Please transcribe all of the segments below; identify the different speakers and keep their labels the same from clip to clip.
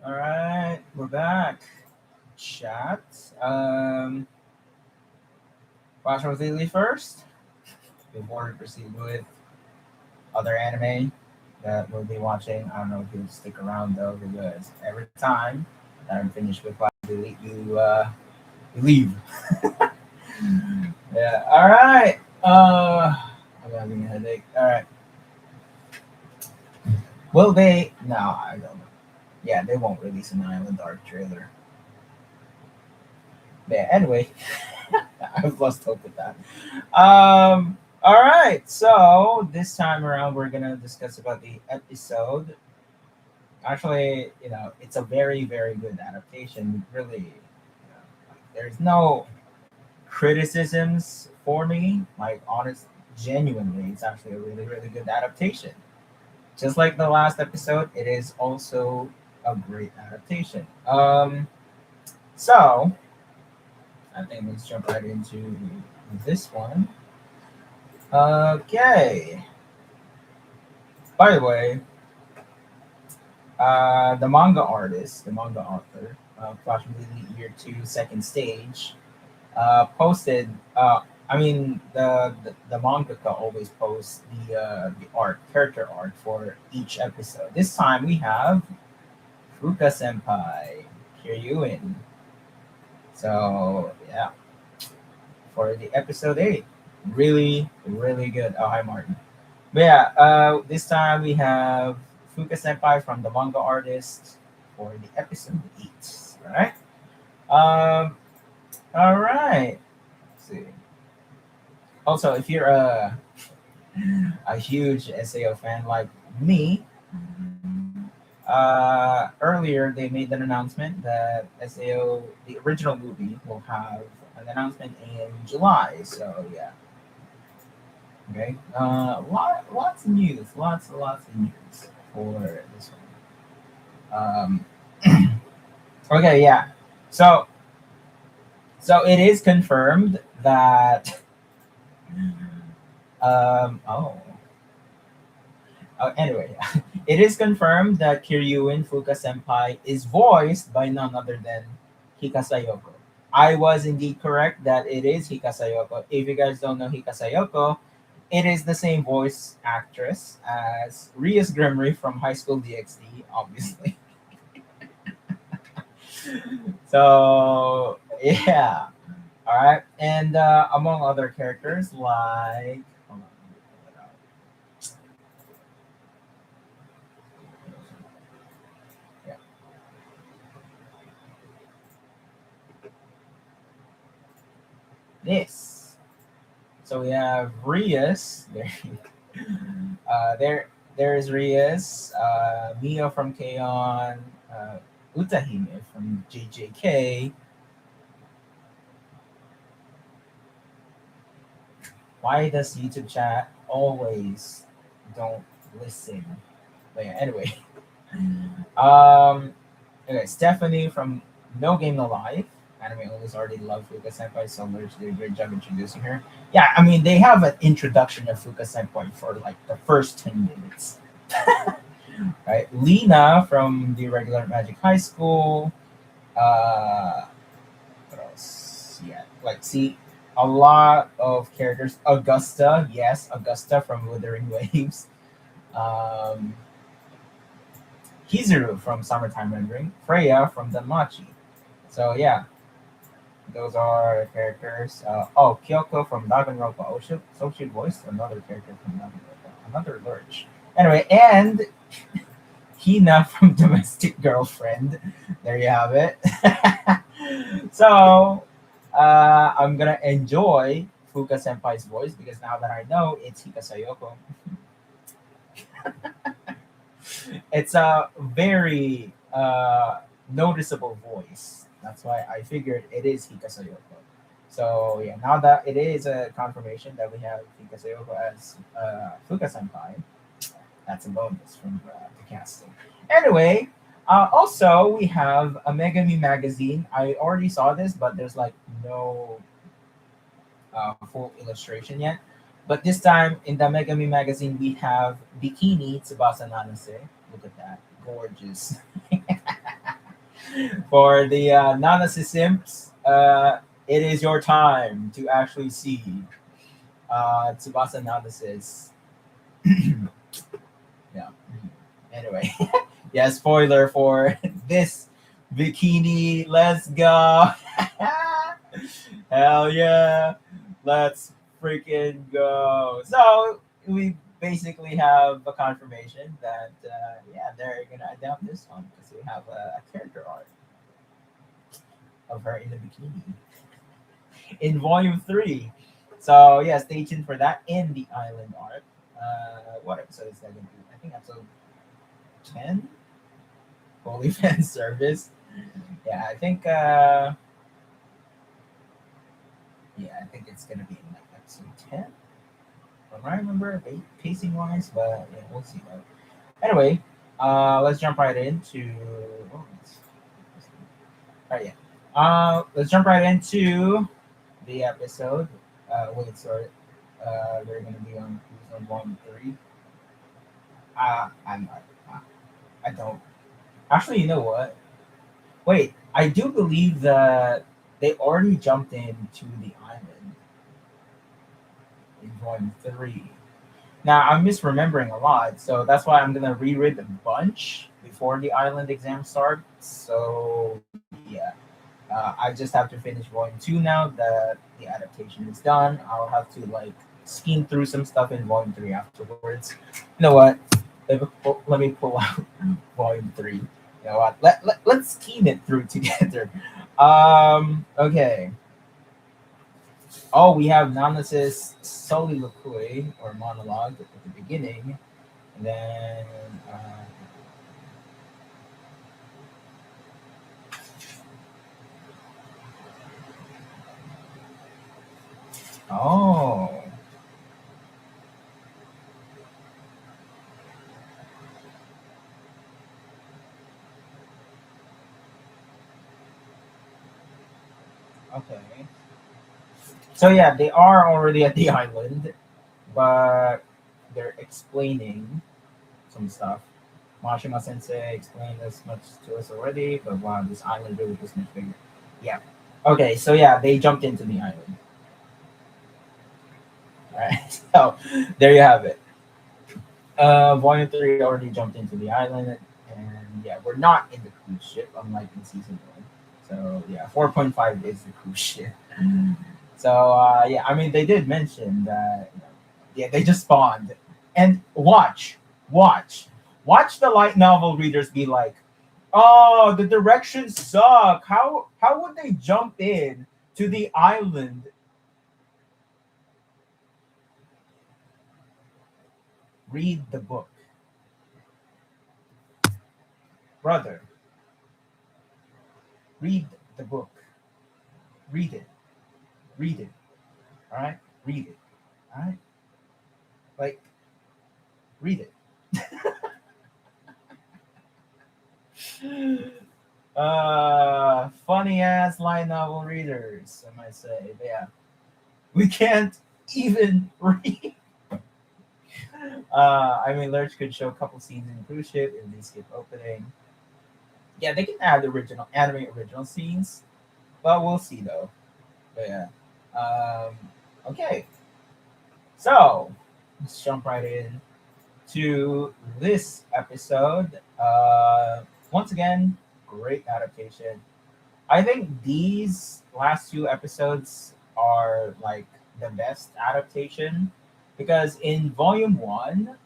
Speaker 1: All right, we're back. Chat. Um, Watch with Lily first before we proceed with other anime that we'll be watching. I don't know if you'll stick around though, because every time that I'm finished with Watch with Lily, you leave. Yeah. All right. I'm having a headache. All right. Will they? No, I don't know. Yeah, they won't release an Island Arc trailer. But yeah, anyway, I've lost hope with that. All right. So this time around, we're gonna discuss about the episode. Actually, it's a very, very good adaptation. Really, like, there's no criticisms for me. Like, honest, genuinely, it's actually a really, really good adaptation. Just like the last episode, it is also a great adaptation. So I think let's jump right into this one. Okay. By the way, the manga artist, the manga author, Flash Movie Year Two Second Stage, posted. I mean, the mangaka always posts the art, character art for each episode. This time we have Fuka Senpai, Kiryuin. So yeah, for the episode 8, really, really good. Oh, hi Martin. But yeah, this time we have Fuka Senpai from the manga artist for the episode 8. Right? Um, all right. Let's see. Also, if you're a huge SAO fan like me, earlier they made an announcement that SAO, the original movie, will have an announcement in July. So yeah, okay. Lots of news, lots of news for this one. Okay, yeah. So it is confirmed that oh, anyway, it is confirmed that Kiryuin Fuka Senpai is voiced by none other than Hika Sayoko. I was indeed correct that it is Hika Sayoko. If you guys don't know Hika Sayoko, it is the same voice actress as Rias Grimry from High School DxD, obviously. So yeah, all right, and among other characters like, hold on, let me pull it out. Yeah, this. So we have Rias. There is Rias, Mio from K-On, Utahime from JJK. Why does YouTube chat always don't listen? But yeah, anyway. Um, okay, Stephanie from No Game No Life. Anime always already love Fuka Senpai, so they did a great job introducing her. Yeah, I mean they have an introduction of Fuka Senpai for like the first 10 minutes. Right, Lena from the regular Magic High School. Uh, what else? Yeah, like see a lot of characters. Augusta, yes, Augusta from Wuthering Waves. Um, Hizuru from Summertime Rendering. Freya from Danmachi. So yeah, those are characters. Oh, Kyoko from Danganronpa. Oh, so she voiced another character from Danganronpa. Another Lurch. Anyway, and Hina from Domestic Girlfriend. There you have it. So I'm gonna enjoy Fuka Senpai's voice because now that I know it's Hika Sayoko, it's a very noticeable voice. That's why I figured it is Hika Sayoko. So yeah, now that it is a confirmation that we have Hika Sayoko as Fuka Senpai, that's a bonus from the casting. Anyway, also we have a Megami magazine. I already saw this, but there's like no full illustration yet. But this time in the Megami magazine, we have Bikini Tsubasa Nanase. Look at that, gorgeous. For the Nanasi Simps, it is your time to actually see Tsubasa Nanasis. Yeah. Anyway, yeah, spoiler for this bikini. Let's go. Hell yeah. Let's freaking go. So we basically have a confirmation that yeah, they're gonna adapt this one because we have a character art of her in the bikini in volume 3. So yeah, stay tuned for that in the island art. What episode is that gonna be? I think episode 10. Holy fan service. Yeah, I think yeah, I think it's gonna be in like episode 10. From what I remember, pacing wise, but yeah, we'll see though. Anyway, let's jump right into. Oh, all right, yeah. Let's jump right into the episode. Wait, sorry. They're gonna be on cruise on 1-3. I'm not. I don't. Actually, you know what? Wait, I do believe that they already jumped into the island in volume 3. Now I'm misremembering a lot, so that's why I'm gonna reread a bunch before the island exam starts. So yeah, I just have to finish volume 2 now that the adaptation is done. I'll have to like skim through some stuff in volume 3 afterwards. You know what? Let me pull out volume 3. You know what? Let's scheme it through together. Okay. Oh, we have Nanas' soliloquy or monologue at the beginning. And then, oh, okay. So yeah, they are already at the island, but they're explaining some stuff. Mashima Sensei explained as much to us already, but wow, this island really is much bigger. Yeah. Okay, so yeah, they jumped into the island. All right. So there you have it. Volume 3 already jumped into the island, and yeah, we're not in the cruise ship, unlike in season 1. So yeah, 4.5 is the cruise ship. So yeah, I mean, they did mention that, yeah, they just spawned. And watch, watch the light novel readers be like, "Oh, the directions suck. How would they jump in to the island?" Read the book, brother. Read the book. Read it. Read it. All right. Read it. All right. Like, read it. Funny ass light novel readers, I might say. But yeah, we can't even read. I mean, Lurch could show a couple scenes in cruise ship if they skip opening. Yeah, they can add original anime original scenes, but we'll see though. But yeah. Um, okay, so let's jump right in to this episode. Once again, great adaptation. I think these last two episodes are like the best adaptation because in volume 1,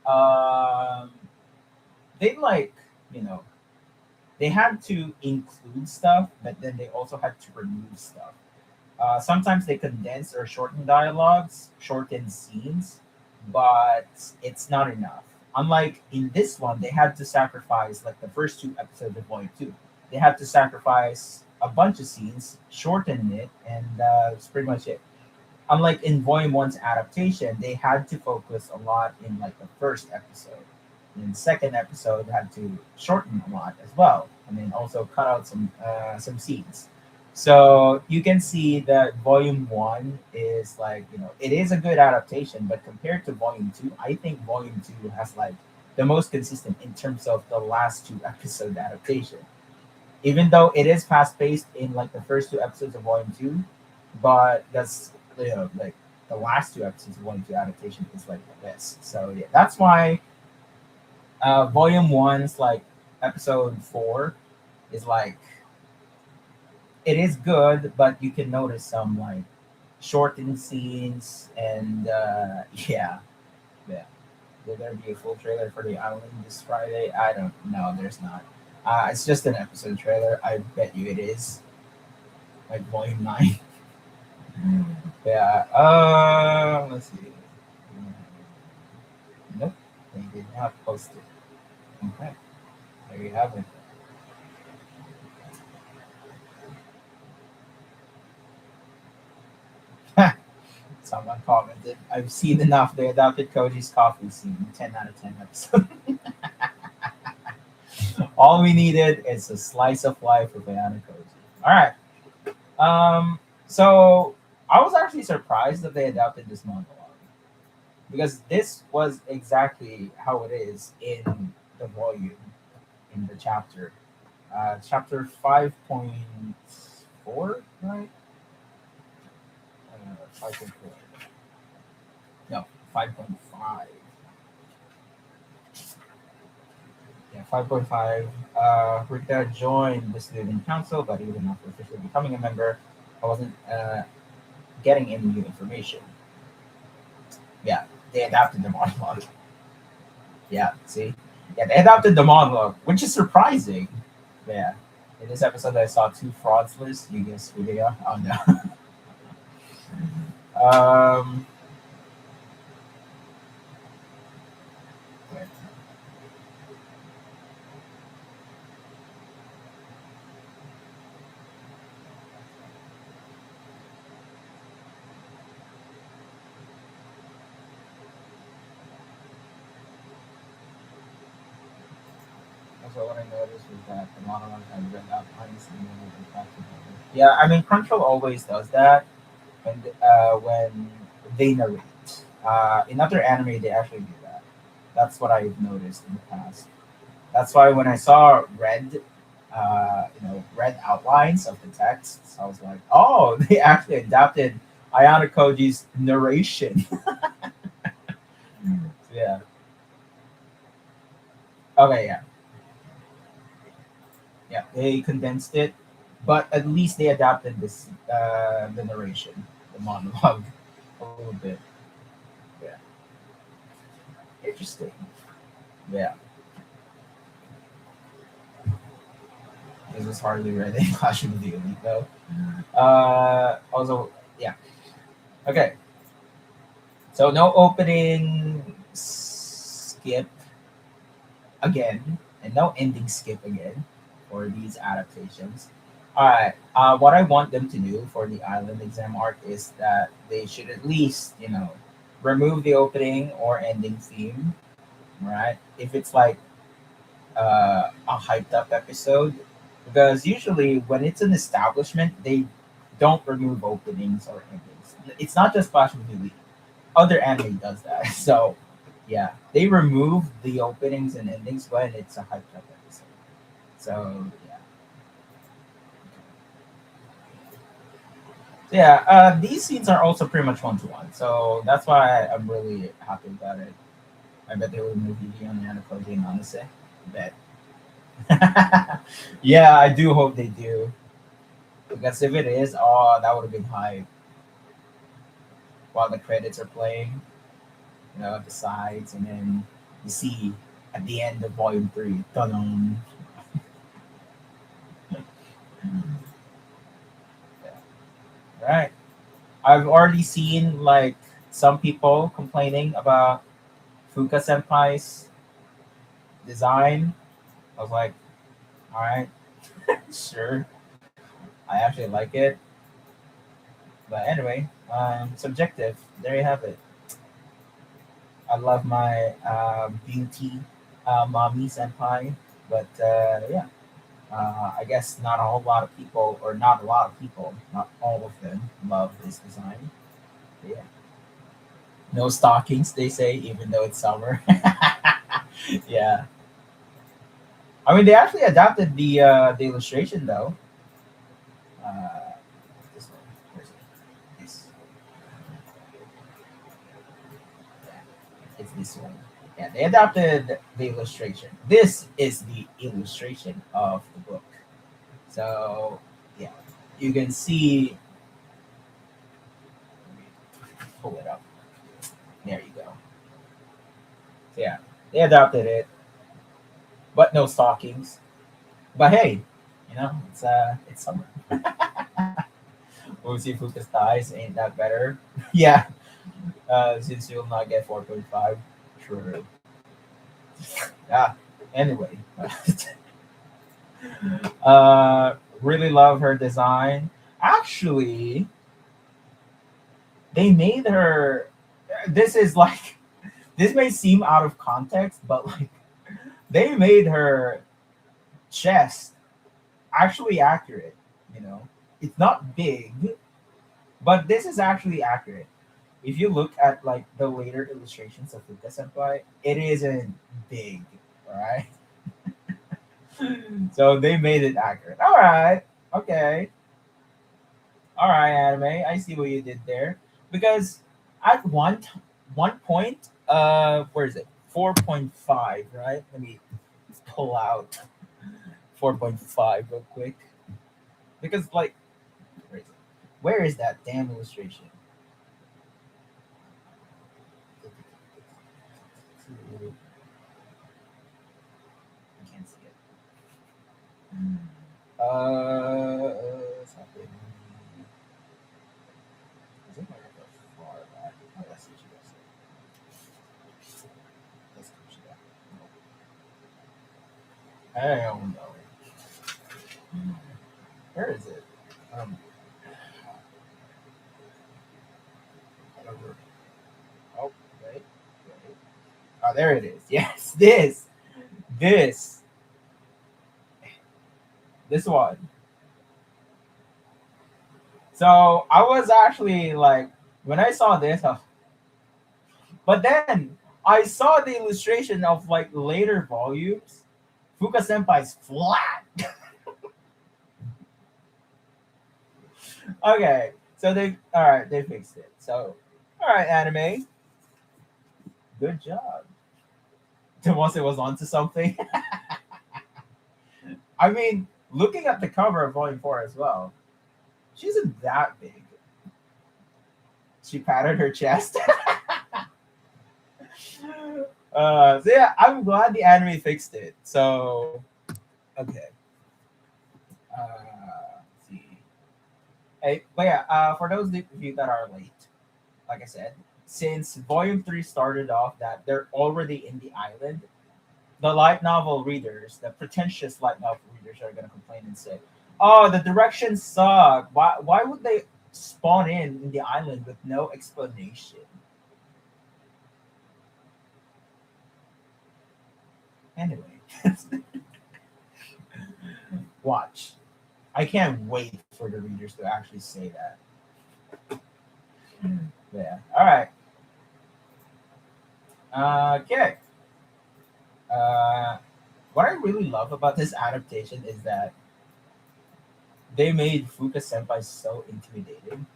Speaker 1: um, they like, you know, they had to include stuff, but then they also had to remove stuff. Sometimes they condense or shorten dialogues, shorten scenes, but it's not enough. Unlike in this one, they had to sacrifice like the first two episodes of Volume 2. They had to sacrifice a bunch of scenes, shorten it, and that's pretty much it. Unlike in Volume One's adaptation, they had to focus a lot in like the first episode. And second episode had to shorten a lot as well, and then also cut out some scenes. So you can see that Volume One is like, it is a good adaptation, but compared to Volume Two, I think Volume Two has like the most consistent in terms of the last two episode adaptation. even though it is fast paced in like the first two episodes of Volume Two, but that's like the last two episodes of Volume Two adaptation is like the best. So yeah, that's why Volume One's like episode four is like it is good, but you can notice some like shortened scenes and yeah, yeah. Will there be a full trailer for the island this Friday? I don't know. There's not. It's just an episode trailer. I bet you it is like Volume Nine. Yeah. Let's see. Nope. They did not post it. Okay. There you have it. Someone commented, I've seen enough. They adopted Koji's coffee scene. 10 out of 10 episode. All we needed is a slice of life with Ayana Koji. All right. So I was actually surprised that they adapted this monologue because this was exactly how it is in the volume, in the chapter. Chapter 5.4, right? 5.4. No, 5.5. Yeah, 5.5. Rita joined the student council, but even after officially becoming a member, I wasn't getting any new information. Yeah, they adapted the monologue. Yeah, see? Yeah, they adapted the monologue, which is surprising. Yeah. In this episode, I saw two frauds list. You guess who they are? Oh, no. um, wait. Also, what I noticed was that the monologue had red outlines and then it impacted it. Yeah, I mean, Crunchyroll always does that when they narrate. In other anime, they actually do that. That's what I've noticed in the past. That's why when I saw red outlines of the text, I was like, oh, they actually adapted Ayana Koji's narration. Yeah. Okay. Yeah. Yeah. They condensed it, but at least they adapted the narration, the monologue, a little bit. Yeah. Interesting. Yeah. This was hardly read in Clash of the Elite though. Also, yeah. Okay. So no opening skip again, and no ending skip again for these adaptations. All right. What I want them to do for the island exam arc is that they should at least, remove the opening or ending theme, right? If it's like a hyped up episode, because usually when it's an establishment, they don't remove openings or endings. It's not just Flash movie. Other anime does that. So yeah, they remove the openings and endings when it's a hyped up episode. So yeah, yeah. These scenes are also pretty much one to one. So that's why I'm really happy about it. I bet they will remove Yugi on Yanakoji and Nanase. Bet. Yeah, I do hope they do. Because if it is, oh, that would have been hype while the credits are playing. The sides, and then you see at the end of Volume Three, dun. Right. I've already seen like some people complaining about Fuka Senpai's design. I was like, all right, sure. I actually like it, but anyway, subjective. There you have it. I love my beauty mommy senpai, but yeah, I guess not a whole lot of people, or not a lot of people, not all of them, love this design. But yeah, no stockings, they say, even though it's summer. Yeah, I mean, they actually adapted the illustration though. Uh, this one, where's it? This, yeah, it's this one. Yeah, they adapted the illustration. This is the illustration of the book. So yeah, you can see. Let me pull it up. There you go. So yeah, they adapted it, but no stockings. But hey, it's summer. We'll see if Lucas dies. Ain't that better? Yeah, since you'll not get 4.5. True. Yeah. Anyway, really love her design. Actually, they made her. This is like this may seem out of context, but like they made her chest actually accurate. You know, it's not big, but this is actually accurate. If you look at like the later illustrations of Fuka Senpai, it isn't big, right? So they made it accurate. All right, okay, all right, anime. I see what you did there. Because at one point, where is it? 4.5, right? Let me pull out 4.5 real quick. Because like, where is it? Where is that damn illustration? I can't see it. Something. Is it like a far back? Oh, that's what you guys say. Let's push that. I don't know. Where is it? Um, whatever. Oh, wait, wait. Oh, there it is. Yes, this, this one. So I was actually like, when I saw this, but then I saw the illustration of like later volumes. Fuka Senpai's flat. Okay, so they all right, they fixed it. So all right, anime, good job. Once it was onto something. I mean, looking at the cover of Volume 4 as well, she isn't that big. She patted her chest. So yeah, I'm glad the anime fixed it. So okay. Let's see. Hey, but yeah, for those of you that are late, like I said, since Volume 3 started off that they're already in the island, the light novel readers, the pretentious light novel readers, are gonna complain and say, "Oh, the directions suck. Why would they spawn in the island with no explanation?" Anyway, watch. I can't wait for the readers to actually say that. Yeah. All right. Okay. Uh, what I really love about this adaptation is that they made Fuka Senpai so intimidating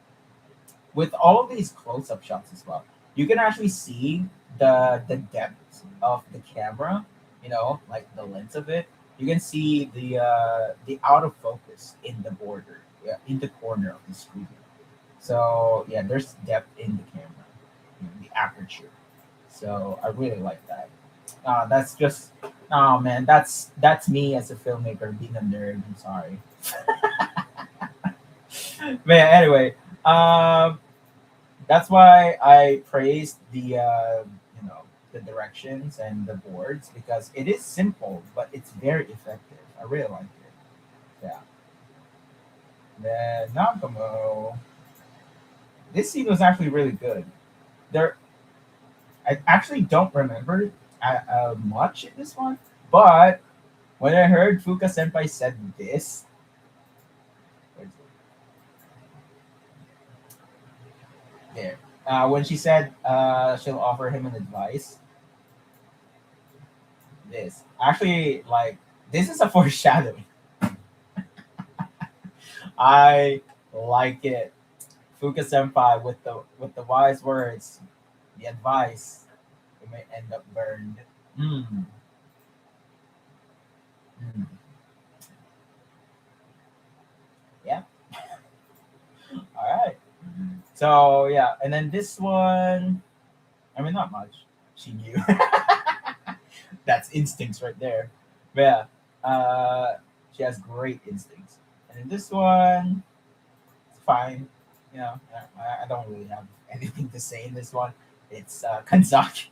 Speaker 1: with all these close-up shots as well. You can actually see the depth of the camera. You know, like the lens of it. You can see the out of focus in the border, yeah, in the corner of the screen. So yeah, there's depth in the camera, the aperture. So I really like that. That's just, oh man, that's me as a filmmaker being a nerd. I'm sorry. But yeah, anyway, um, that's why I praised the directions and the boards because it is simple, but it's very effective. I really like it. Yeah. Then Nagumo. This scene was actually really good. There, I actually don't remember much in this one, but when I heard Fuka Senpai said this, there, when she said she'll offer him an advice, this actually like This is a foreshadowing. I like it. Fuka Senpai with the wise words, the advice, we may end up burned. Mm, mm. Yeah. All right. So yeah, and then this one, I mean, not much. She knew. That's instincts right there. But yeah, she has great instincts. And in this one, it's fine. You know, I don't really have anything to say in this one. It's Kanzaki.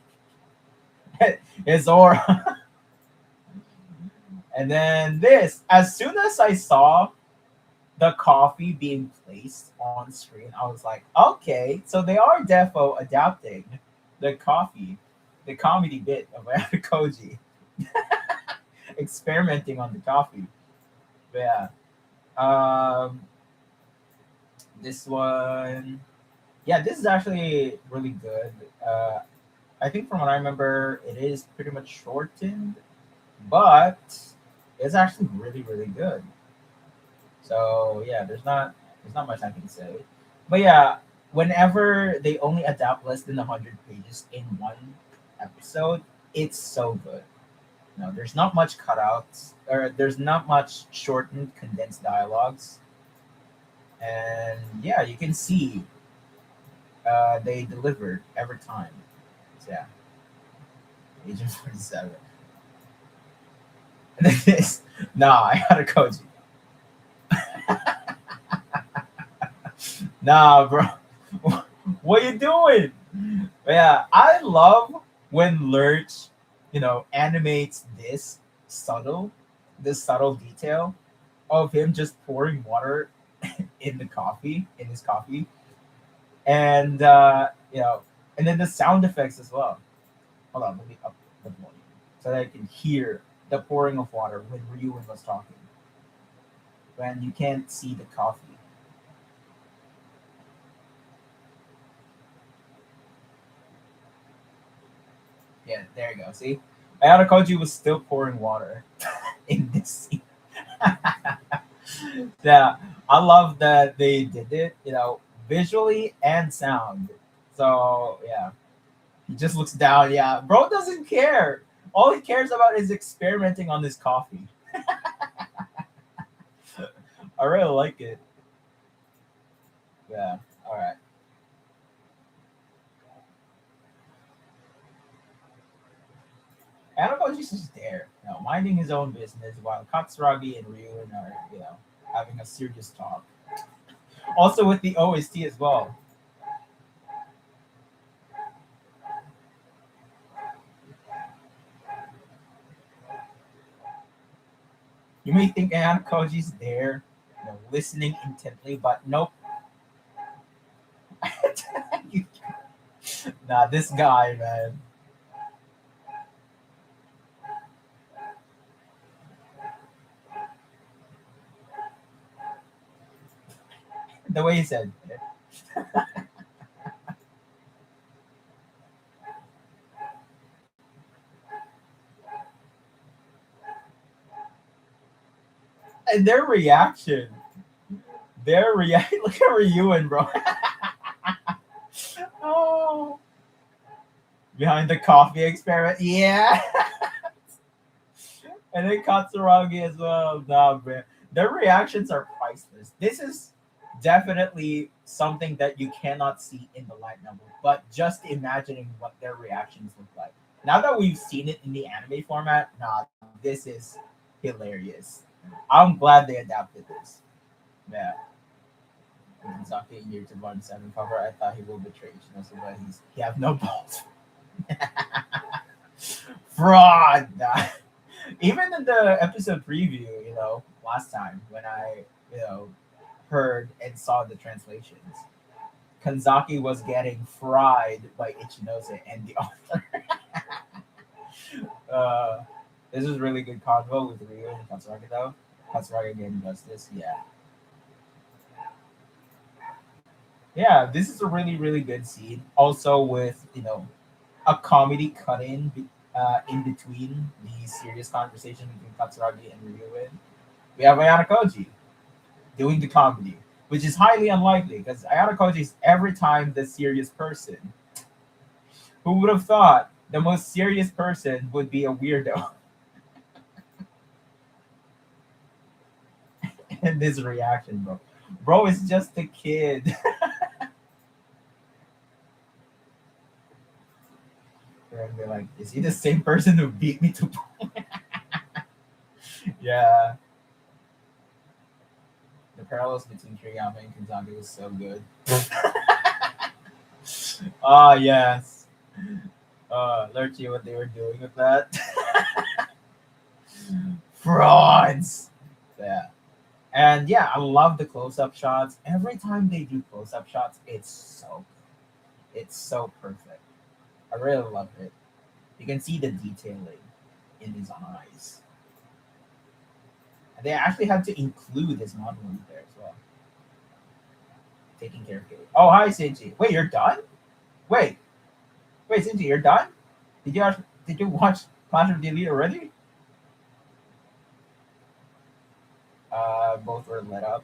Speaker 1: It's Aura. And then this, as soon as I saw the coffee being placed on screen, I was like, okay, so they are defo adapting the coffee, the comedy bit of Koji, experimenting on the coffee. But yeah, um, this one, yeah, this is actually really good. I think from what I remember, it is pretty much shortened, but it's actually really, really good. So yeah, there's not much I can say. But yeah, whenever they only adapt less than 100 pages in one episode, it's so good. No, there's not much cutouts, or there's not much shortened, condensed dialogues, and yeah, you can see they delivered every time. So yeah, Agent 47. And then this, nah, I gotta coach you. Nah, bro, what you doing? But yeah, I love when Lurch, animates this subtle detail of him just pouring water in his coffee, and and then the sound effects as well. Hold on, let me up the volume so that I can hear the pouring of water when Ryuin was talking. When you can't see the coffee. Yeah, there you go. See, Ayano Koji was still pouring water in this scene. Yeah, I love that they did it, visually and sound. So yeah, he just looks down. Yeah, bro doesn't care. All he cares about is experimenting on this coffee. I really like it. Yeah. All right. Anakoji's just there, minding his own business while Katsuragi and Ryuen are, having a serious talk. Also with the OST as well. You may think Anakoji's there, listening intently, but nope. Nah, this guy, man. The way he said, and their react. Look at Ryuen, bro. Oh, behind the coffee experiment. Yeah. And then Katsuragi as well. Nah, man. Their reactions are priceless. This is definitely something that you cannot see in the light novel, but just imagining what their reactions look like. Now that we've seen it in the anime format, nah, this is hilarious. I'm glad they adapted this. Yeah. Saki year to 1 7 cover. I thought he will betray Ichinosu, but he have no balls. Fraud. Nah. Even in the episode preview, last time when I, you know, heard and saw the translations, Kanzaki was getting fried by Ichinose and the author. uh, this is really good convo with Ryu and Katsuragi though. Katsuragi getting justice, yeah. Yeah, this is a really, really good scene. Also with, a comedy cut in in between the serious conversation between Katsuragi and Ryuin. We have Ayana Koji doing the comedy, which is highly unlikely because Ayana Koji is every time the serious person. Who would have thought the most serious person would be a weirdo in this reaction, bro? Bro is just a kid. And they're like, is he the same person who beat me to? Yeah, the parallels between Kiriyama and Kenzaki was so good. Ah, yes. Lurchy, what they were doing with that. Frauds. Yeah. And yeah, I love the close-up shots. Every time they do close-up shots, it's so perfect. I really love it. You can see the detailing in his eyes. And they actually had to include his modeling there as well. Taking care of it. Oh, hi, Shinji. Wait, you're done? Wait, wait, Shinji, you're done? Did you watch Clash of the Elite already? Both were lit up.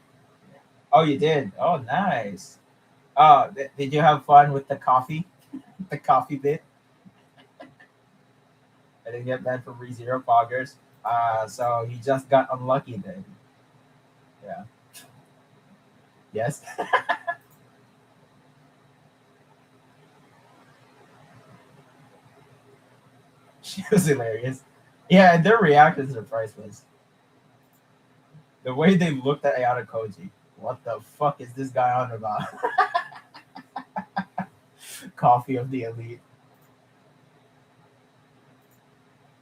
Speaker 1: Oh, you did. Oh, nice. Oh, did you have fun with the coffee? The coffee bit? I didn't get banned from ReZero Poggers. So you just got unlucky then. Yeah. Yes. She was hilarious. Yeah, and their reactions are priceless. The way they looked at Ayana Koji. What the fuck is this guy on about? Coffee of the elite.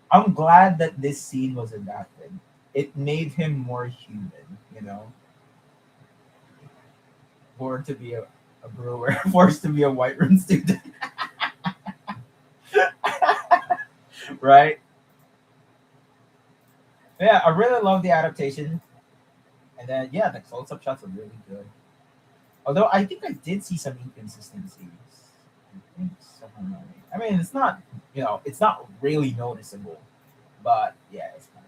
Speaker 1: I'm glad that this scene was adapted. It made him more human, you know? Born to be a brewer, forced to be a white room student, right? Yeah, I really love the adaptation. And then, yeah, the close up shots are really good. Although I think I did see some inconsistencies. I think somehow. I mean, it's not, it's not really noticeable, but yeah, it's fine.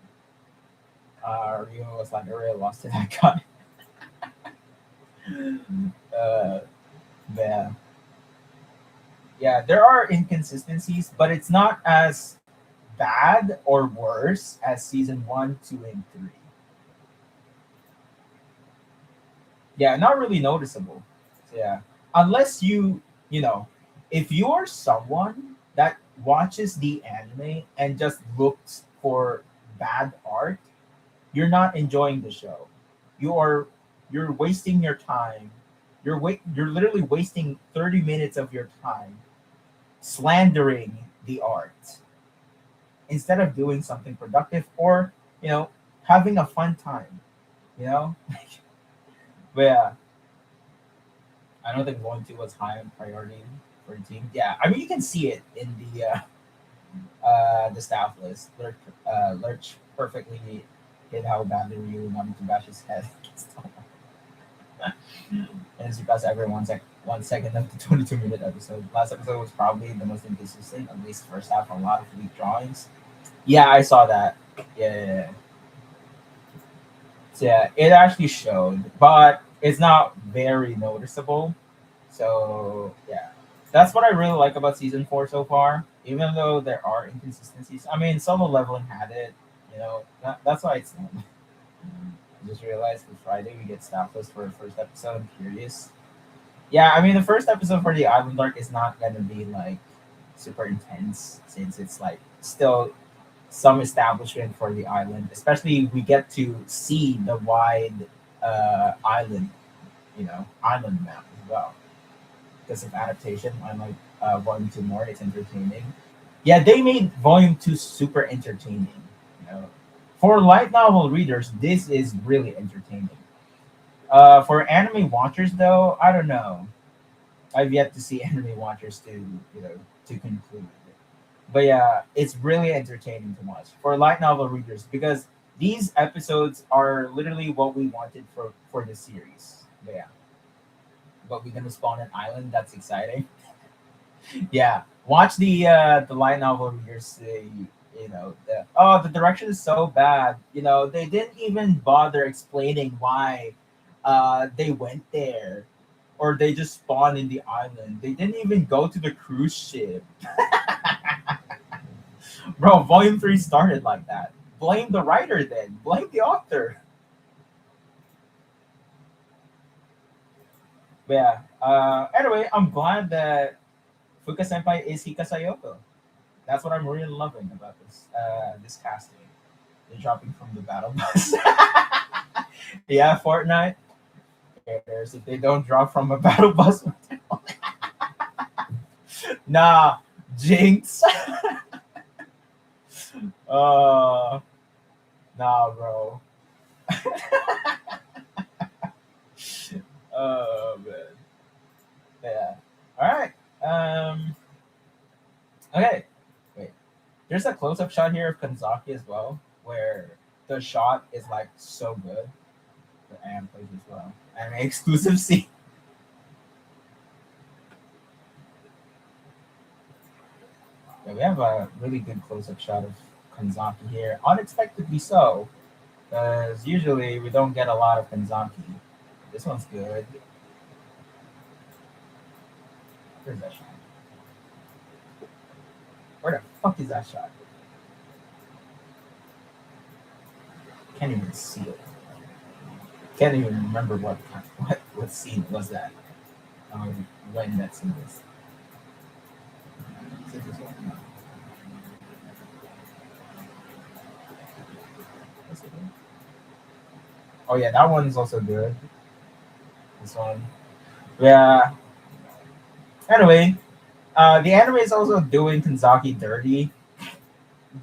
Speaker 1: Ryu was like, I really lost to that guy. uh, yeah, yeah, there are inconsistencies, but it's not as bad or worse as season one, two, and three. Yeah, not really noticeable. So, yeah, unless you know, if you are someone that watches the anime and just looks for bad art, you're not enjoying the show. You are you're wasting your time. You're literally wasting 30 minutes of your time slandering the art instead of doing something productive or, you know, having a fun time, you know? But yeah, I don't think going to was high on priority for the team. Yeah, I mean you can see it in the staff list. Lurch perfectly hit how badly Ryu wanted to bash his head against and it's because every 1 second of the 22-minute episode. Last episode was probably the most inconsistent, at least first half, a lot of weak drawings. Yeah, I saw that. Yeah, yeah, yeah. So, yeah, it actually showed, but it's not very noticeable. So yeah, that's what I really like about season four so far. Even though there are inconsistencies, I mean, solo leveling had it. That's why it's. I just realized the Friday we get staff list for the first episode. I'm curious. Yeah, I mean, the first episode for the Island Arc is not gonna be like super intense since it's like still some establishment for the island. Especially we get to see the wide island, island map as well because of adaptation. Unlike Volume Two more, it's entertaining. Yeah, they made Volume Two super entertaining. You know, for light novel readers, this is really entertaining. For anime watchers, though, I don't know. I've yet to see anime watchers to conclude. But yeah, it's really entertaining to watch for light novel readers because these episodes are literally what we wanted for the series. But yeah, but we're gonna spawn an island. That's exciting. Yeah, Watch the light novel readers say, the direction is so bad. They didn't even bother explaining why they went there, or they just spawned in the island. They didn't even go to the cruise ship. Bro, volume 3 started like that. Blame the writer then. Blame the author. But yeah. Anyway, I'm glad that Fuka Senpai is Hika Sayoko. That's what I'm really loving about this casting. They're dropping from the battle bus. Yeah, Fortnite. Cares if they don't drop from a battle bus? Nah, Jinx. uh, nah, bro. Oh man. Yeah. All right. Okay. Wait. There's a close-up shot here of Kanzaki as well, where the shot is like so good. The Am plays as well. Anime exclusive scene. Yeah, we have a really good close-up shot of Kanzaki here. Unexpectedly so, because usually we don't get a lot of Kanzaki. This one's good. Where's that shot? Where the fuck is that shot? Can't even see it. Can't even remember what scene was that. When that scene was. Is it this one? No. What's it called? Oh yeah, that one's also good. This one. Yeah. Anyway, the anime is also doing Kanzaki dirty,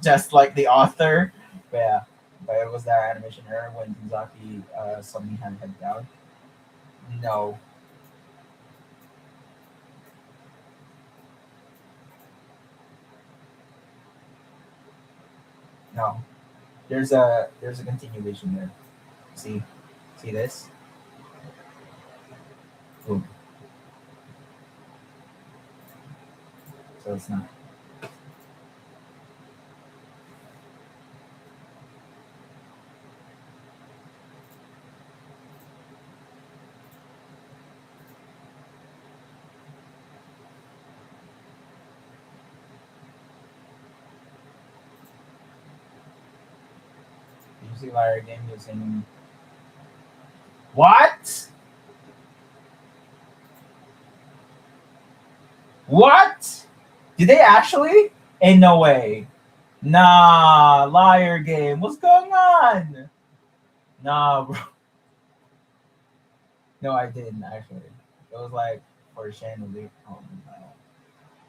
Speaker 1: just like the author. Yeah. But it was that animation error when Kanzaki suddenly had head down. No, no. There's a continuation there. See, see this? Boom. So it's not. You see Larry game using what? What? Did they actually? Ain't no way. Nah, liar game. What's going on? Nah, bro. No, I didn't actually. It was like for chandelier. Oh no.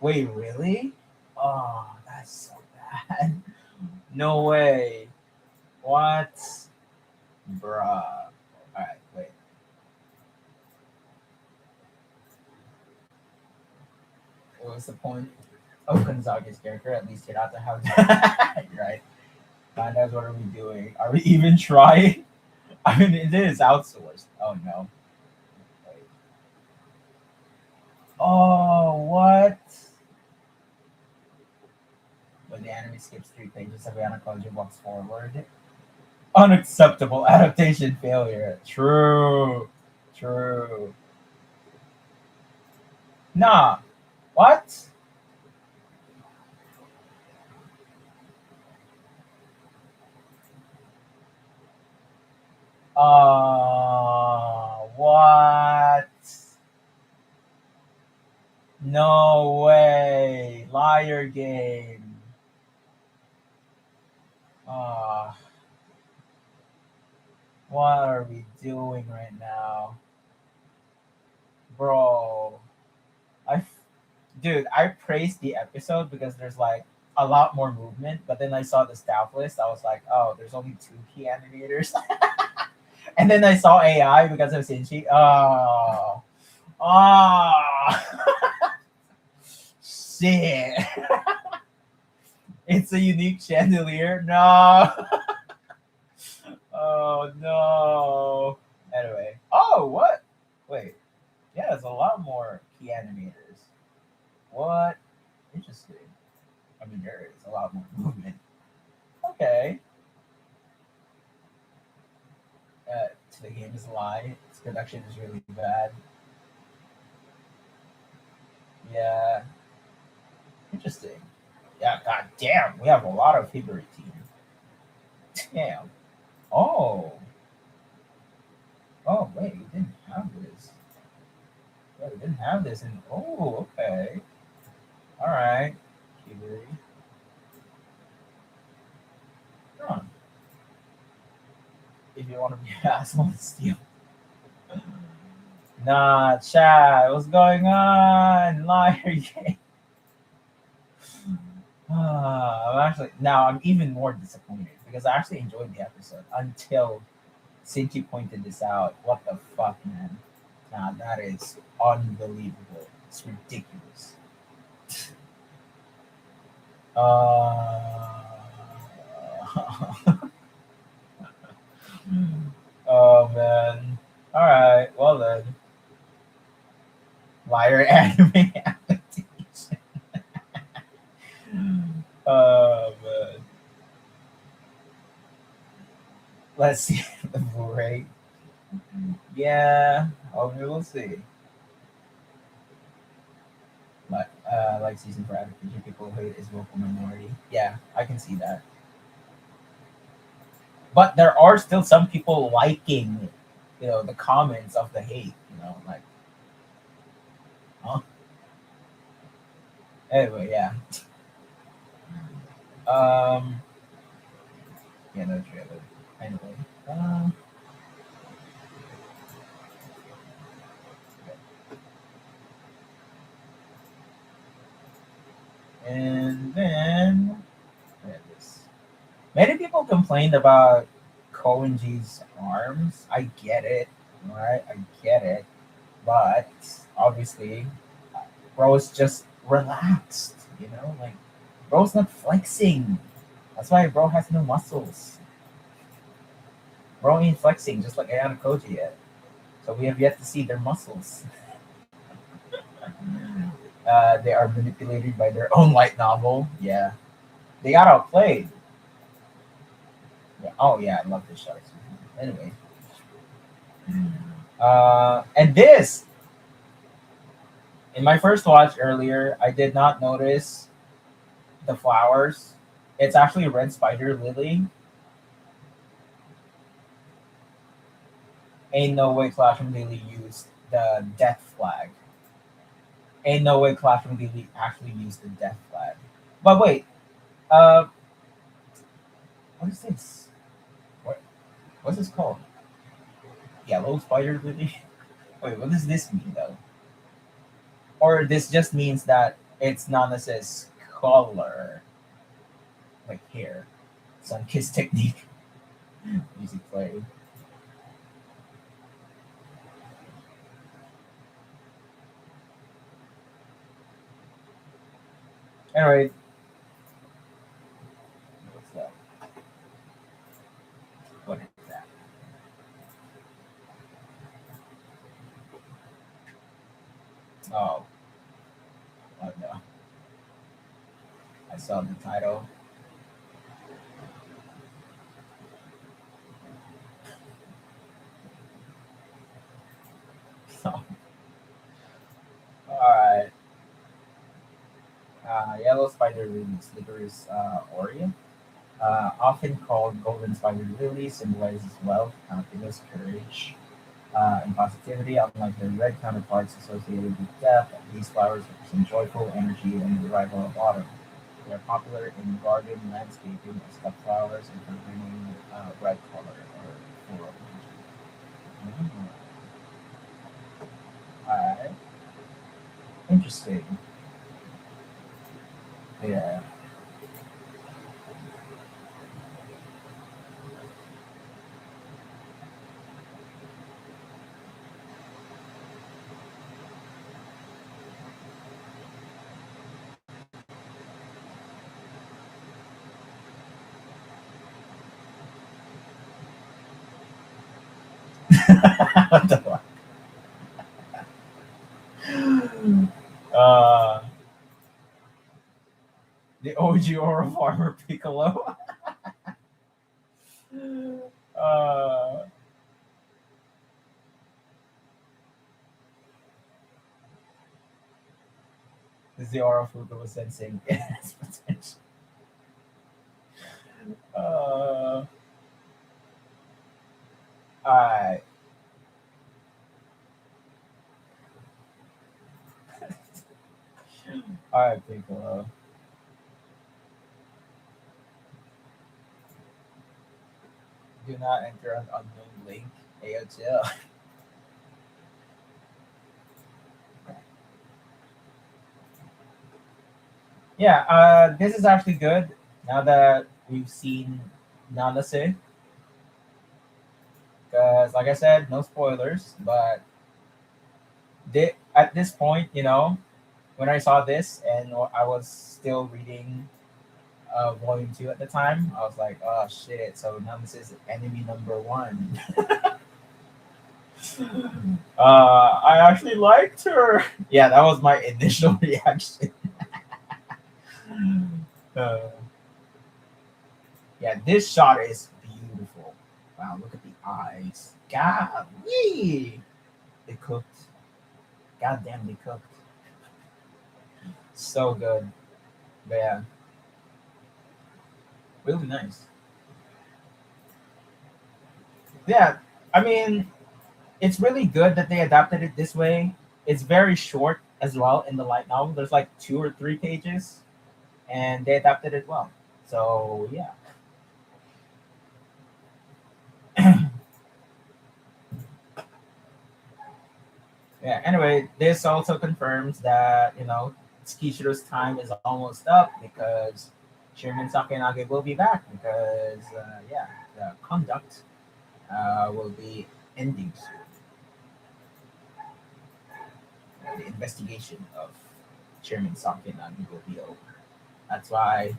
Speaker 1: Wait, really? Oh, that's so bad. No way. What? Bruh. Alright, wait. What was the point of Gonzaga's character? At least Hirata have right. God knows what are we doing? Are we even trying? I mean, it is outsourced. Oh no. Wait. Oh, what? When the anime skips 3 pages, Savannah College walks forward. Unacceptable adaptation failure. True. True. Nah. What? What? No way. Liar game. Uh, what are we doing right now? Bro. I dude, I praised the episode because there's like a lot more movement, but then I saw the staff list. I was like, oh, there's only two key animators. And then I saw AI because of Shinji. Oh, oh, shit. It's a unique chandelier. No. Oh, no. Anyway. Oh, what? Wait. Yeah, there's a lot more key animators. What? Interesting. I mean, there is a lot more movement. Okay. The game is a lie. Its production is really bad. Yeah. Interesting. Yeah. God damn. We have a lot of Hibari team. Damn. Oh. Oh wait. We didn't have this. Yeah, we didn't have this. And oh, okay. All right. Hibari. Huh. If you want to be an asshole, steal. Nah, Chad. What's going on? Liar game. I'm actually now I'm even more disappointed because I actually enjoyed the episode until Sinchi pointed this out. What the fuck, man? Nah, that is unbelievable. It's ridiculous. Uh, oh man. All right. Well then, liar anime adaptation. Oh man. Let's see the Blu-ray. Yeah. Oh, we'll see. Like season for adaptation, people hate is vocal minority. Yeah, I can see that. But there are still some people liking, the comments of the hate. Like, huh? Anyway, yeah. Um, yeah, no trailer. Anyway, um, and then this. Many people complained about Koenji's arms. I get it, right? I get it, but obviously, bro's just relaxed. Like bro's not flexing. That's why bro has no muscles. Bro ain't flexing, just like Ayano Koji yet. So we have yet to see their muscles. They are manipulated by their own light novel. Yeah, they got outplayed. Yeah. Oh yeah, I love this show. Anyway, and this in my first watch earlier, I did not notice the flowers. It's actually red spider lily. Ain't no way Classroom Daily used the death flag. Ain't no way Classroom Daily actually used the death flag. But wait, uh, what is this? What what's this called? Yellow spider lily? Wait, what does this mean though? Or this just means that it's Nana's color, like hair. Sun kiss technique. Music play. Anyway, what's that? What is that? Oh, oh no. I saw the title. So, alright. Yellow spider lilies, Licorice aureum. Often called golden spider lily, symbolizes wealth, happiness, courage, and positivity. Unlike their red counterparts associated with death, these flowers represent joyful energy and the arrival of autumn. They are popular in garden landscaping as cut flowers and for bringing red color or floral energy. Alright, interesting. Yeah. What the fuck? Uh, Fujiwara Farmer Piccolo. uh, Zero Fuga was sensing its potential. Uh, alright, alright, Piccolo. Do not enter an unknown link. AOTL. Yeah, this is actually good. Now that we've seen Nanase, because like I said, no spoilers, but at this point, when I saw this and I was still reading volume 2 at the time, I was like, oh shit, so now this is enemy number one. I actually liked her. Yeah, that was my initial reaction. uh, yeah, this shot is beautiful. Wow, look at the eyes. Golly, they cooked. God damn, they cooked. So good. But yeah, really nice. Yeah, I mean, it's really good that they adapted it this way. It's very short as well in the light novel. There's like 2 or 3 pages, and they adapted it well. So yeah, yeah. Anyway, this also confirms that Tsukishiro's time is almost up because Chairman Sakenage will be back because yeah, the conduct will be ending soon. The investigation of Chairman Sakenagi will be over. That's why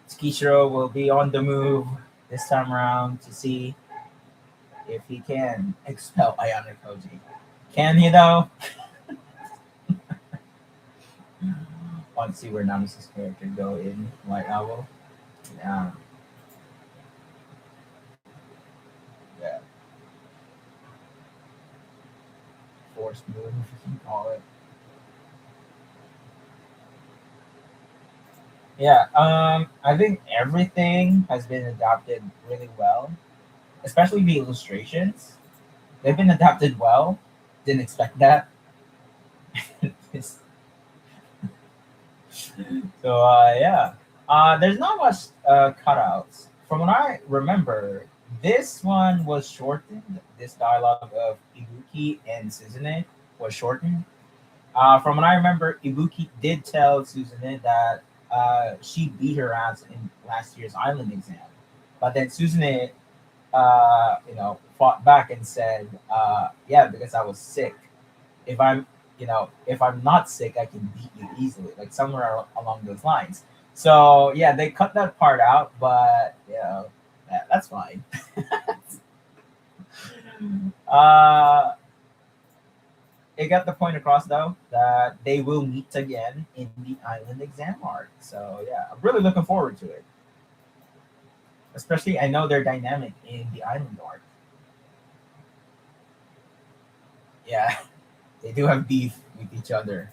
Speaker 1: Tsukishiro will be on the move this time around to see if he can expel Ayano Koji. Can he though? Want to see where Namisa's character go in Light Novel. Yeah, yeah. Forced move, if you can call it. Yeah, I think everything has been adapted really well, especially the illustrations. They've been adapted well. Didn't expect that. So yeah, there's not much cutouts. From what I remember, this one was shortened. This dialogue of Ibuki and Suzune was shortened. From what I remember, Ibuki did tell Suzune that she beat her ass in last year's island exam, but then Suzune, fought back and said, "Yeah, because I was sick. If I'm not sick, I can beat you easily, like somewhere along those lines." So yeah, they cut that part out, but that's fine. uh, it got the point across though that they will meet again in the island exam arc. So yeah, I'm really looking forward to it. Especially, I know they're dynamic in the island arc. Yeah, they do have beef with each other.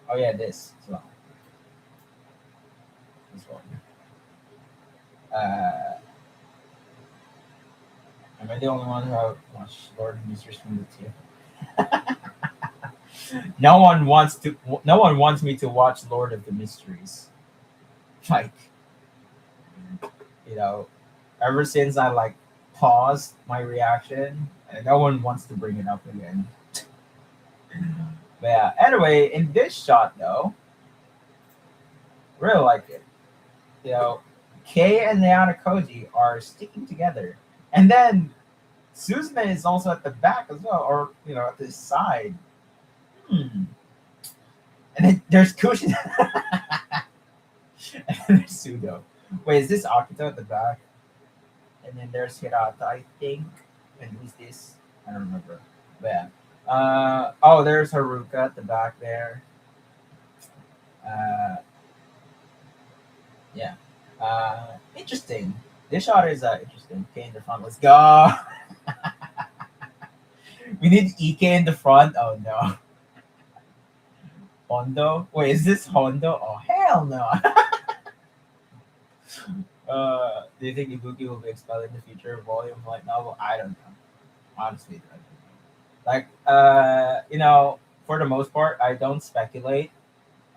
Speaker 1: Oh yeah, this as well. This one. Uh, Am I the only one who have watched Lord of the Mysteries from the two? No one wants to. No one wants me to watch Lord of the Mysteries. Like you know, ever since I like paused my reaction, and no one wants to bring it up again. But yeah. Anyway, in this shot though, really like it. You know, Kei and Leona Koji are sticking together, and then Susan is also at the back as well, or at the side. Hmm. And then there's Kushi. And then there's Sudo. Wait, is this Akito at the back? And then there's Hirata, I think. And who's this? I don't remember. But yeah. Oh, there's Haruka at the back there. Uh, Yeah. Interesting. This shot is interesting. K in the front. Let's go. We need EK in the front. Oh no. Hondo. Wait, is this Hondo? Oh hell no. Do you think Ibuki will be expelled in the future volume of light novel? I don't know. Honestly, I don't know. Like, for the most part, I don't speculate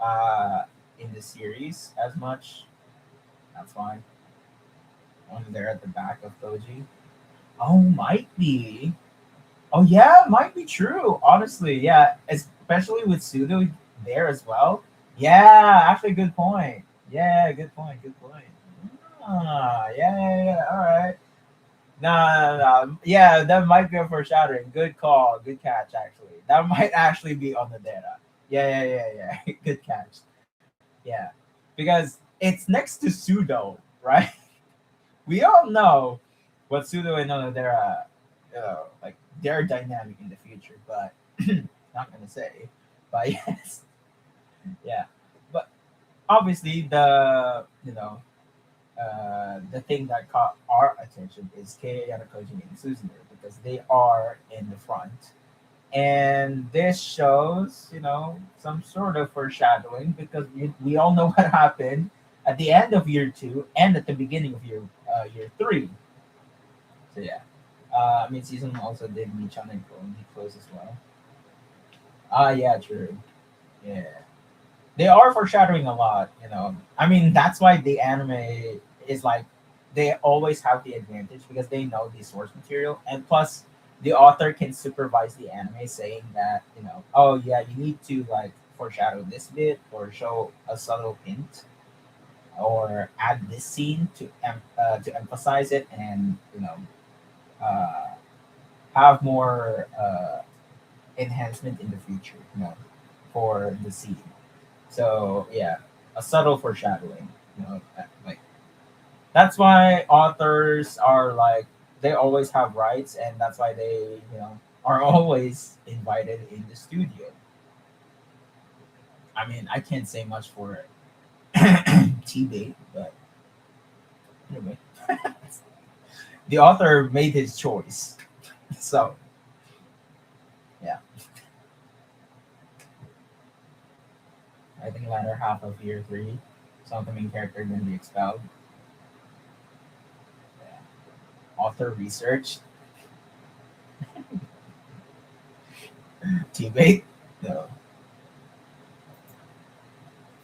Speaker 1: uh, in the series as much. That's fine. Only there at the back of Koji. Oh, might be. Oh yeah, might be true. Honestly, yeah, especially with Sudo there as well. Yeah, actually, good point. Yeah, good point. Good point. Yeah. All right. No. Yeah, that might be a foreshadowing. Good call. Good catch. Actually, that might actually be on the data. Yeah. Good catch. Yeah, because it's next to Sudo, right? We all know what Sudo and Onodera, like their dynamic in the future, but not gonna say. But yes, yeah. But obviously, the thing that caught our attention is Kei Yanakoji and Suzumu because they are in the front. And this shows, some sort of foreshadowing because we all know what happened at the end of year two and at the beginning of year three. So yeah, mid-season also did Michan and Koen close as well. Ah, yeah, true. Yeah, they are foreshadowing a lot. That's why the anime is like they always have the advantage because they know the source material, and plus the author can supervise the anime, saying that oh yeah, you need to like foreshadow this bit or show a subtle hint or add this scene to emphasize it and uh, have more enhancement in the future, for the scene. So yeah, a subtle foreshadowing. Like that's why authors are like they always have rights, and that's why they are always invited in the studio. I mean, I can't say much for T-Bait, but anyway, the author made his choice. So yeah, I think latter half of year three, some of the main character are going to be expelled. Yeah. Author research, T-Bait. So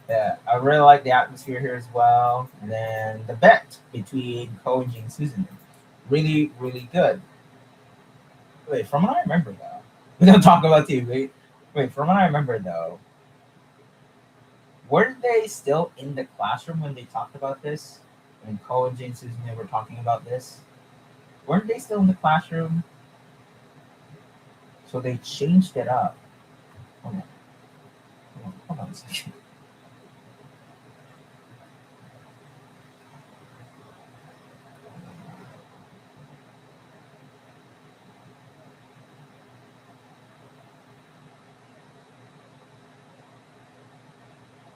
Speaker 1: yeah, I really like the atmosphere here as well. And then the bet between Koji and Susan, really, really good. Wait, from what I remember though, we don't talk about TV. Wait, from what I remember though, were they still in the classroom when they talked about this? When Koji and Susan were talking about this, weren't they still in the classroom? So they changed it up. Hold on, hold on a second.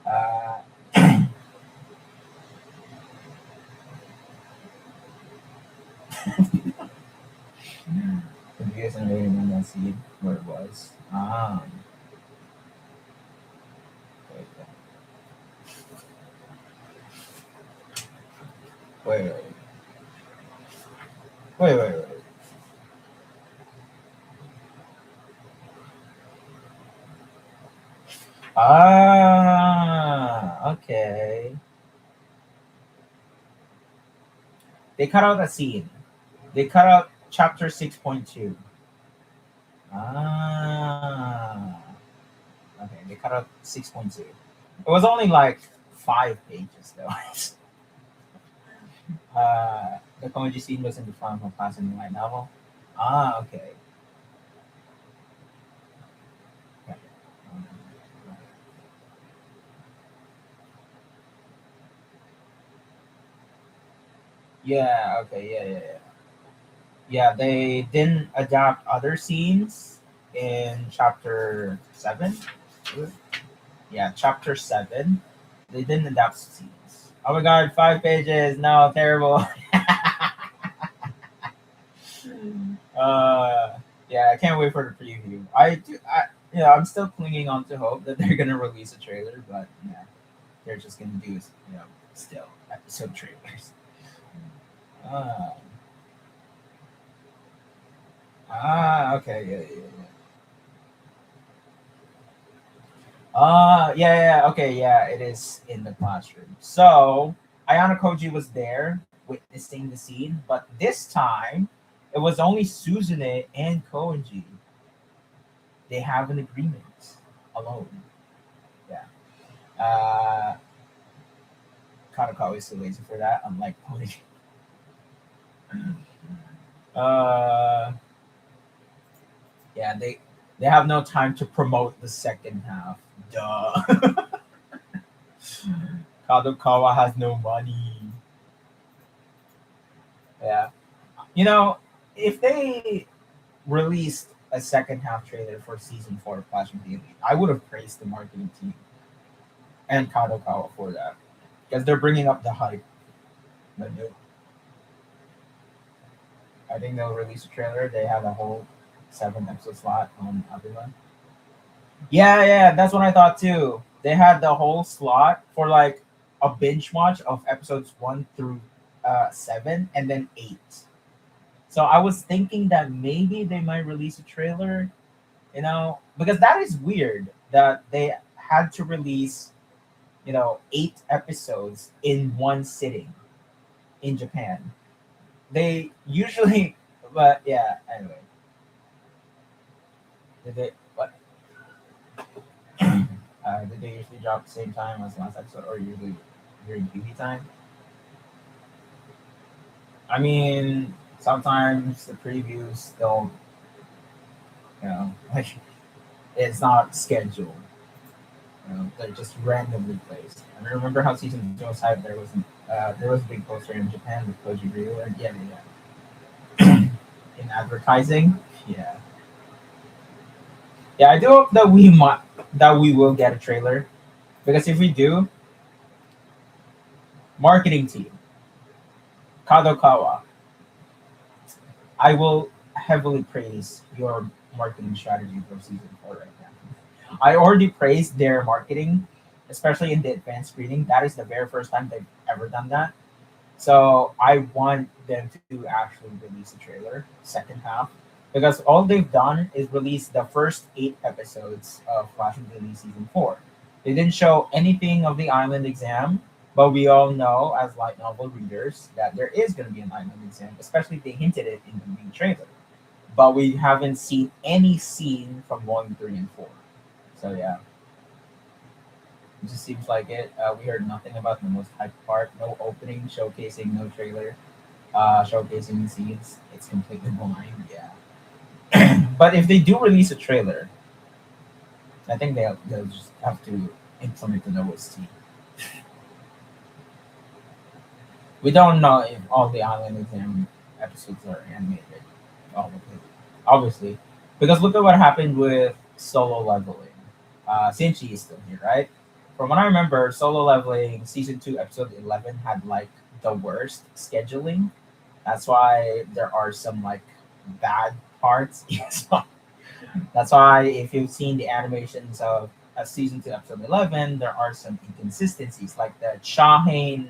Speaker 1: Uh, Confused and waiting on that see where it was. Wait, wait. Wait. Okay. They cut out a scene. They cut out chapter 6.2. Ah. Okay, they cut out 6.2. It was only like 5 pages though. The comedy scene was in the front of class in the light novel. Ah, okay. Okay. Um, yeah, okay, yeah. Yeah, they didn't adapt other scenes in chapter 7. Yeah, chapter 7. They didn't adapt scenes. Oh my god, 5 pages. No, terrible. uh, yeah, I can't wait for the preview. I'm still clinging on to hope that they're gonna release a trailer, but yeah, they're just gonna do, still episode trailers. Uh, okay, yeah, yeah, yeah. Okay, yeah, it is in the classroom. So Ayana Koji was there witnessing the scene, but this time it was only Suzune and Koji. They have an agreement alone. Yeah. Uh, Kadokawa is still waiting for that, unlike Pony. uh, yeah, they have no time to promote the second half. Duh. Kadokawa has no money. Yeah. You know, if they released a second half trailer for season 4 of Flash and Daily, I would have praised the marketing team and Kadokawa for that because they're bringing up the hype. But no, I think they'll release a trailer. They have a whole 7 episode slot on everyone. Yeah, that's what I thought too. They had the whole slot for like a binge watch of episodes 1 through 7 and then 8. So I was thinking that maybe they might release a trailer, because that is weird that they had to release, 8 episodes in one sitting in Japan. They usually, but yeah, anyway. Did they, what? Did they usually drop the same time as last episode or usually during TV time? I mean, sometimes the previews don't, like, it's not scheduled. They're just randomly placed. I remember how season 2 was hyped. There was a big poster in Japan with Koji Ryu, and yeah. In advertising, yeah, yeah. I do hope that we will get a trailer, because if we do, marketing team Kadokawa, I will heavily praise your marketing strategy for season 4 right now. I already praised their marketing, especially in the advanced screening. That is the very first time they've ever done that. So I want them to actually release a trailer, second half, because all they've done is release the first 8 episodes of Flash and Billy season 4. They didn't show anything of the island exam, but we all know as light novel readers that there is going to be an island exam, especially they hinted it in the main trailer. But we haven't seen any scene from 1, 3, and 4. So yeah, it just seems like it. We heard nothing about the most hype part. No opening showcasing, no trailer showcasing the scenes. It's completely blind. Yeah. But if they do release a trailer, I think they'll just have to implement an OST. We don't know if all the Island Exam episodes are animated. Obviously, obviously, because look at what happened with Solo Leveling. Sinchi is still here, right? From what I remember, Solo Leveling season 2 episode 11 had like the worst scheduling. That's why there are some like bad parts. So that's why if you've seen the animations of season 2 episode 11, there are some inconsistencies, like the Shahane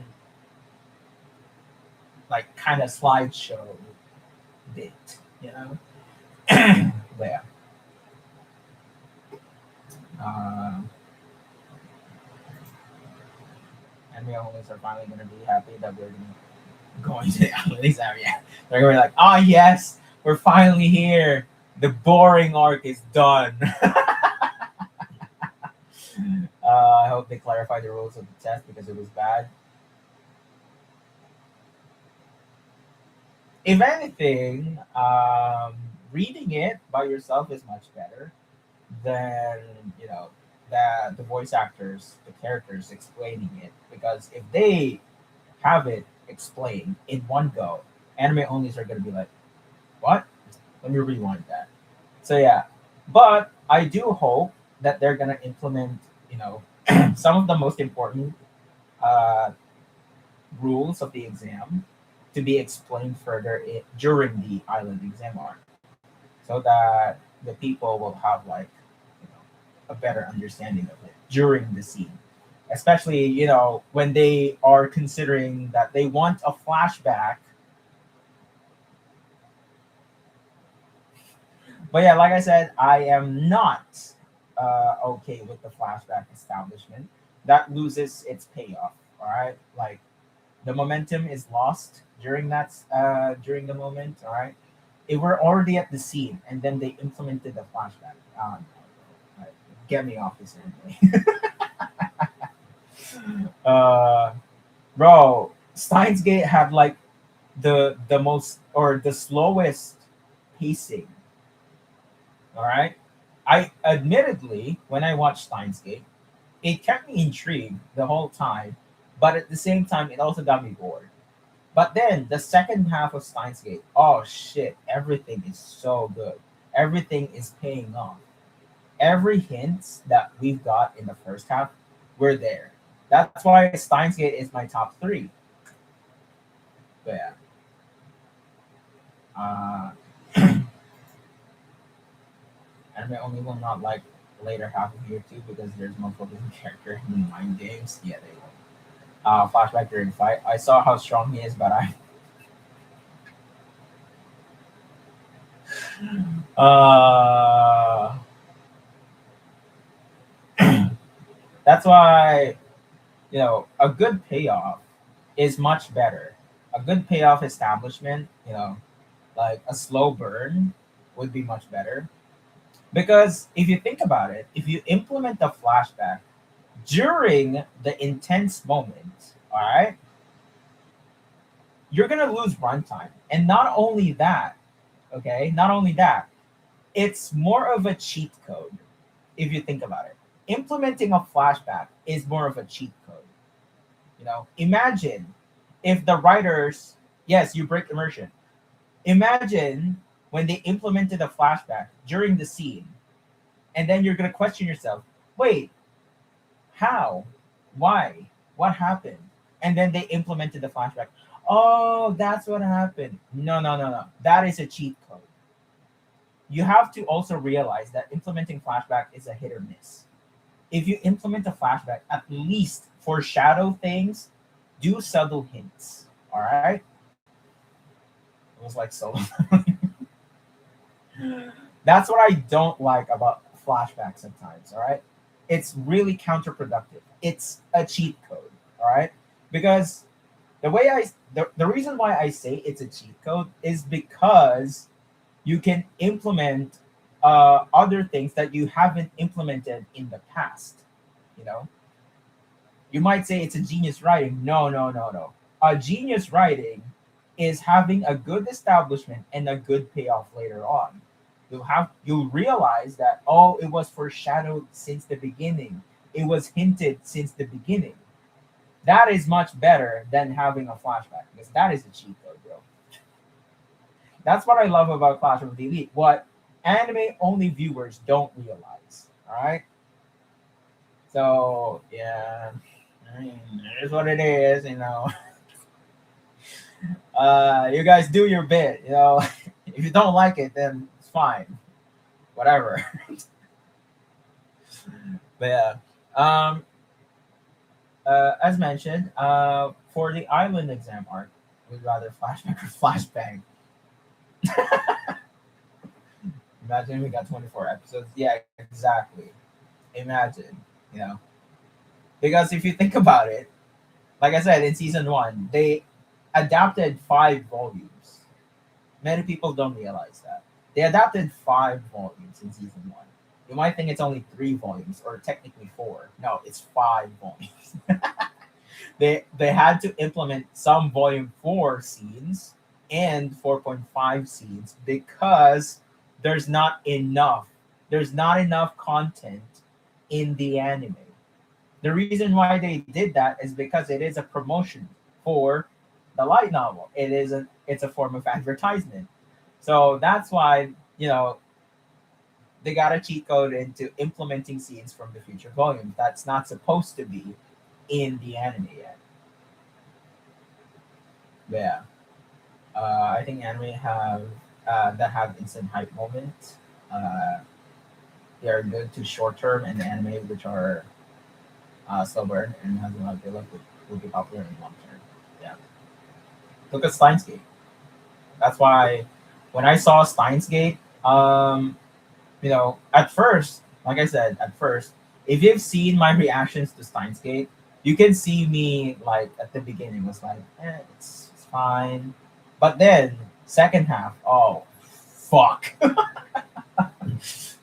Speaker 1: like kind of slideshow bit, you know. But yeah. Um, and we always are finally going to be happy that we're going to the Island exam. Yeah, they're going to be like, oh yes, we're finally here. The boring arc is done. I hope they clarify the rules of the test because it was bad. If anything, reading it by yourself is much better than the voice actors, the characters explaining it. Because if they have it explained in one go, anime onlys are gonna be like, "What? Let me rewind that." So yeah, but I do hope that they're gonna implement, some of the most important uh, rules of the exam to be explained further during the island exam arc, so that the people will have like, a better understanding of it during the scene, especially when they are considering that they want a flashback. But yeah, like I said, I am not okay with the flashback establishment. That loses its payoff. All right, like the momentum is lost during the moment. All right, if we're already at the scene and then they implemented the flashback. Like, get me off this anime. uh, Bro, Steins Gate had like the most or the slowest pacing. All right, I admittedly when I watched Steins Gate, it kept me intrigued the whole time, but at the same time, it also got me bored. But then the second half of Steins Gate, oh shit, everything is so good. Everything is paying off. Every hint that we've got in the first half, we're there. That's why Steins Gate is my top three. But yeah, uh, anime only will not like later half of year two because there's more focusing character in mind games. Yeah, they will. Flashback during fight. I saw how strong he is, but I uh that's why a good payoff is much better. A good payoff establishment, like a slow burn would be much better. Because if you think about it, if you implement the flashback during the intense moment, all right, you're gonna lose runtime. And not only that, okay, not only that, it's more of a cheat code if you think about it. Implementing a flashback is more of a cheat code. Imagine if the writers, yes, you break immersion. Imagine when they implemented a flashback during the scene, and then you're gonna question yourself, wait, how? Why? What happened? And then they implemented the flashback. Oh, that's what happened. No, no, no, no. That is a cheat code. You have to also realize that implementing flashback is a hit or miss. If you implement a flashback, at least foreshadow things, do subtle hints. All right? It was like so. That's what I don't like about flashbacks sometimes. All right? It's really counterproductive. It's a cheat code. All right? Because the reason why I say it's a cheat code is because you can implement other things that you haven't implemented in the past. You know, you might say it's a genius writing. No, no, no, no. A genius writing is having a good establishment and a good payoff later on. You'll realize that, oh, it was foreshadowed since the beginning. It was hinted since the beginning. That is much better than having a flashback because that is a cheat code, bro. That's what I love about Clash of the Elite. What anime only viewers don't realize. All right. So yeah, I mean, it is what it is. You guys do your bit. If you don't like it, then it's fine. Whatever. But yeah. Um. As mentioned, for the island exam arc, we'd rather flashback or flashbang. Imagine we got 24 episodes. Yeah, exactly. Imagine, you know. Because if you think about it, like I said, in season one, they adapted 5 volumes. Many people don't realize that. They adapted 5 volumes in season one. You might think it's only 3 volumes, or technically four. No, it's 5 volumes. They had to implement some volume 4 scenes and 4.5 scenes because there's not enough. There's not enough content in the anime. The reason why they did that is because it is a promotion for the light novel. It's a form of advertisement. So that's why, they got a cheat code into implementing scenes from the future volumes. That's not supposed to be in the anime yet. Yeah. I think anime have that have instant hype moment. Uh, they are good to short term, and the anime which are slow burn and has a lot of build up will be popular in long term. Yeah. Look at Steins Gate. That's why when I saw Steins Gate, at first, like I said, at first, if you've seen my reactions to Steins Gate, you can see me like at the beginning was like, it's fine. But then second half, oh fuck.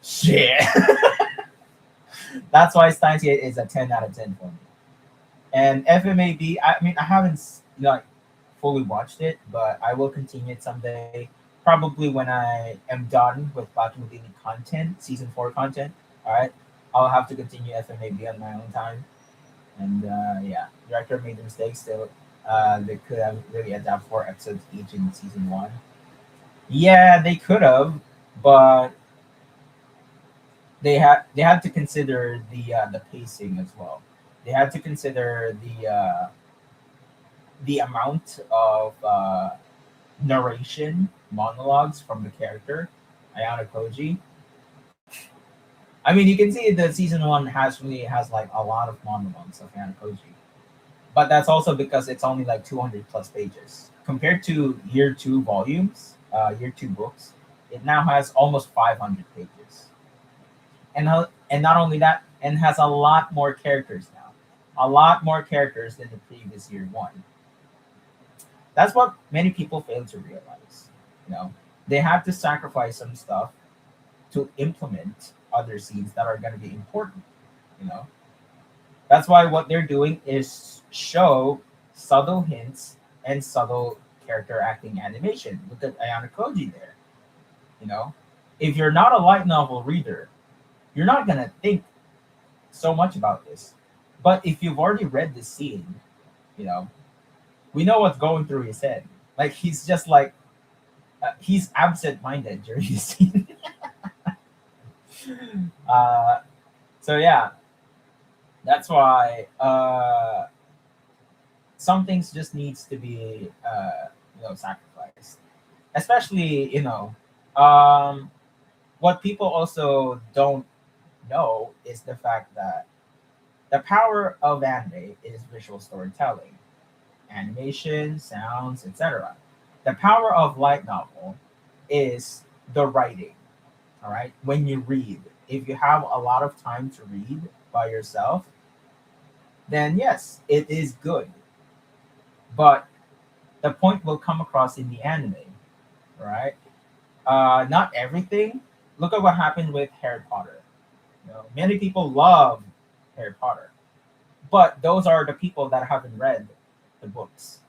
Speaker 1: Shit. That's why Steins Gate is a 10 out of 10 for me. And FMAB, I mean, I haven't like fully watched it, but I will continue it someday. Probably when I am done with Platinum Daily content, season 4 content. All right, I'll have to continue FMAB on my own time. And yeah, director made the mistake. Still, they could have really adapted 4 episodes each in season 1. Yeah, they could have, but they had to consider the pacing as well. They had to consider the amount of narration monologues from the character Ayana Koji. I mean, you can see the season 1 has like a lot of monologues of Ayana Koji, but that's also because it's only like 200 plus pages compared to year 2 volumes, year 2 books. It now has almost 500 pages, and not only that, and has a lot more characters now, a lot more characters than the previous year 1. That's what many people fail to realize. You know, they have to sacrifice some stuff to implement other scenes that are going to be important. You know, that's why what they're doing is show subtle hints and subtle character acting animation. Look at Ayana Koji there. You know, if you're not a light novel reader, you're not going to think so much about this. But if you've already read this scene, you know, we know what's going through his head. Like he's just like he's absent-minded during the scene. uh, so yeah, that's why some things just needs to be sacrificed. Especially what people also don't know is the fact that the power of anime is visual storytelling, animation, sounds, etc. The power of light novel is the writing. All right, when you read, if you have a lot of time to read by yourself, then yes, it is good. But the point will come across in the anime, right? Not everything. Look at what happened with Harry Potter. Many people love Harry Potter, but those are the people that haven't read the books.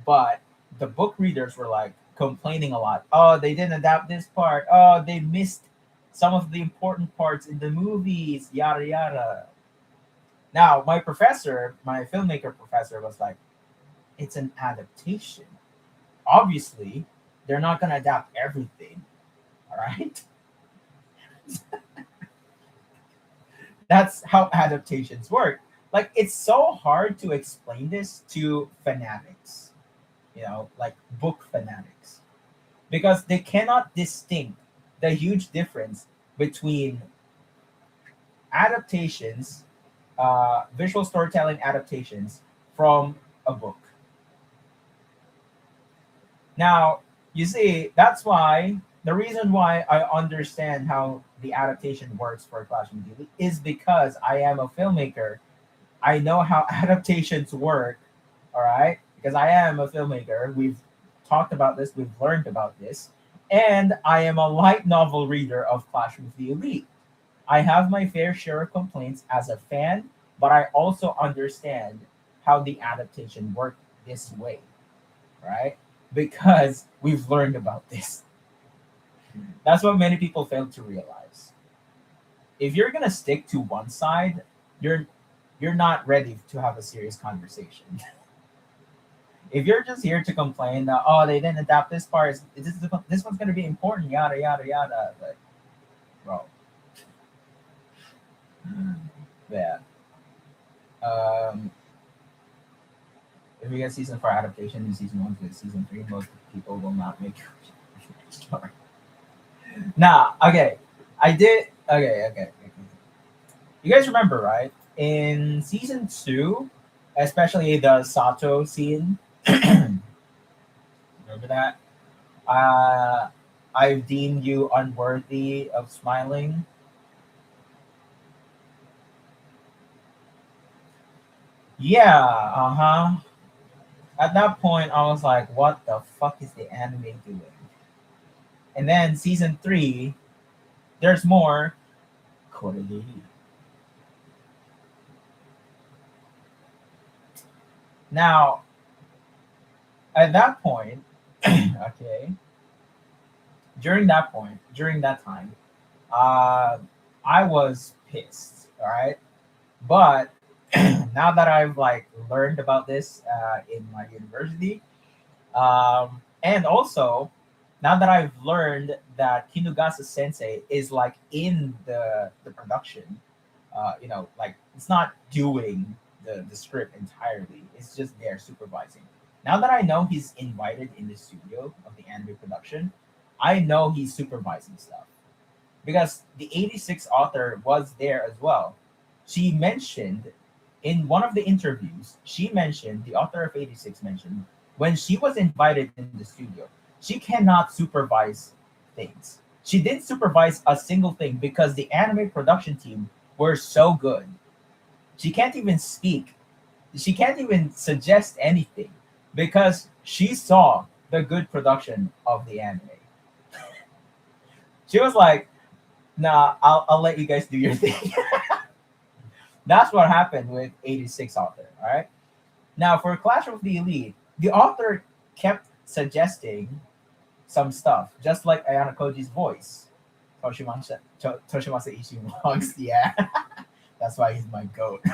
Speaker 1: But the book readers were like complaining a lot. Oh, they didn't adapt this part. Oh, they missed some of the important parts in the movies. Yada yada. Now, my professor, my filmmaker professor, was like, "It's an adaptation. Obviously, they're not gonna adapt everything. All right, that's how adaptations work." Like, it's so hard to explain this to fanatics. Like book fanatics, because they cannot distinct the huge difference between adaptations, visual storytelling adaptations from a book. Now, you see, that's why the reason why I understand how the adaptation works for Clash of Duty is because I am a filmmaker. I know how adaptations work, all right? Because I am a filmmaker. We've talked about this, we've learned about this. And I am a light novel reader of Clash with the Elite. I have my fair share of complaints as a fan, but I also understand how the adaptation worked this way, right? Because we've learned about this. That's what many people fail to realize. If you're gonna stick to one side, you're you're not ready to have a serious conversation. If you're just here to complain that oh they didn't adapt this part, this one's gonna be important, yada yada yada. But bro, yeah. Um, if we get season 4 adaptation in season 1 to season 3, most people will not make story. Nah, okay. I did. Okay. You guys remember, right? In season 2, especially the Sato scene, remember that? Uh, I've deemed you unworthy of smiling. Yeah, uh huh. At that point, I was like, what the fuck is the anime doing? And then season 3, there's more. Korei. Now, at that point, okay, during that time, uh, I was pissed, all right? But now that I've like learned about this in my university, and also now that I've learned that Kinugasa Sensei is like in the production, like it's not doing the script entirely. It's just there supervising. Now that I know he's invited in the studio of the anime production, I know he's supervising stuff because the 86 author was there as well. She mentioned in one of the interviews, she mentioned the author of 86 mentioned when she was invited in the studio, she cannot supervise things. She didn't supervise a single thing because the anime production team were so good. She can't even speak. She can't even suggest anything because she saw the good production of the anime. She was like, "Nah, I'll let you guys do your thing." That's what happened with 86 author. All right. Now for Clash of the Elite, the author kept suggesting some stuff, just like Ayana Koji's voice. Toshimasa Ishimura's, yeah. That's why he's my goat.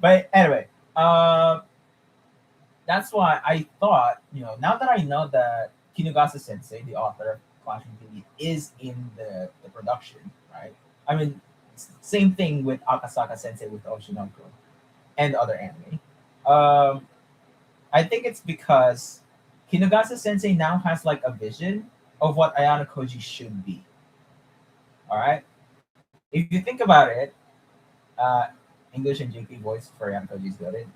Speaker 1: But anyway, that's why I thought, now that I know that Kinugasa Sensei, the author of Clash of the Elite, is in the production, right? I mean, same thing with Akasaka Sensei with Oshinoko and other anime. Um, I think it's because Kinugasa Sensei now has like a vision of what Ayano Koji should be. All right. If you think about it, uh, English and JP voice for Ayano Koji is good.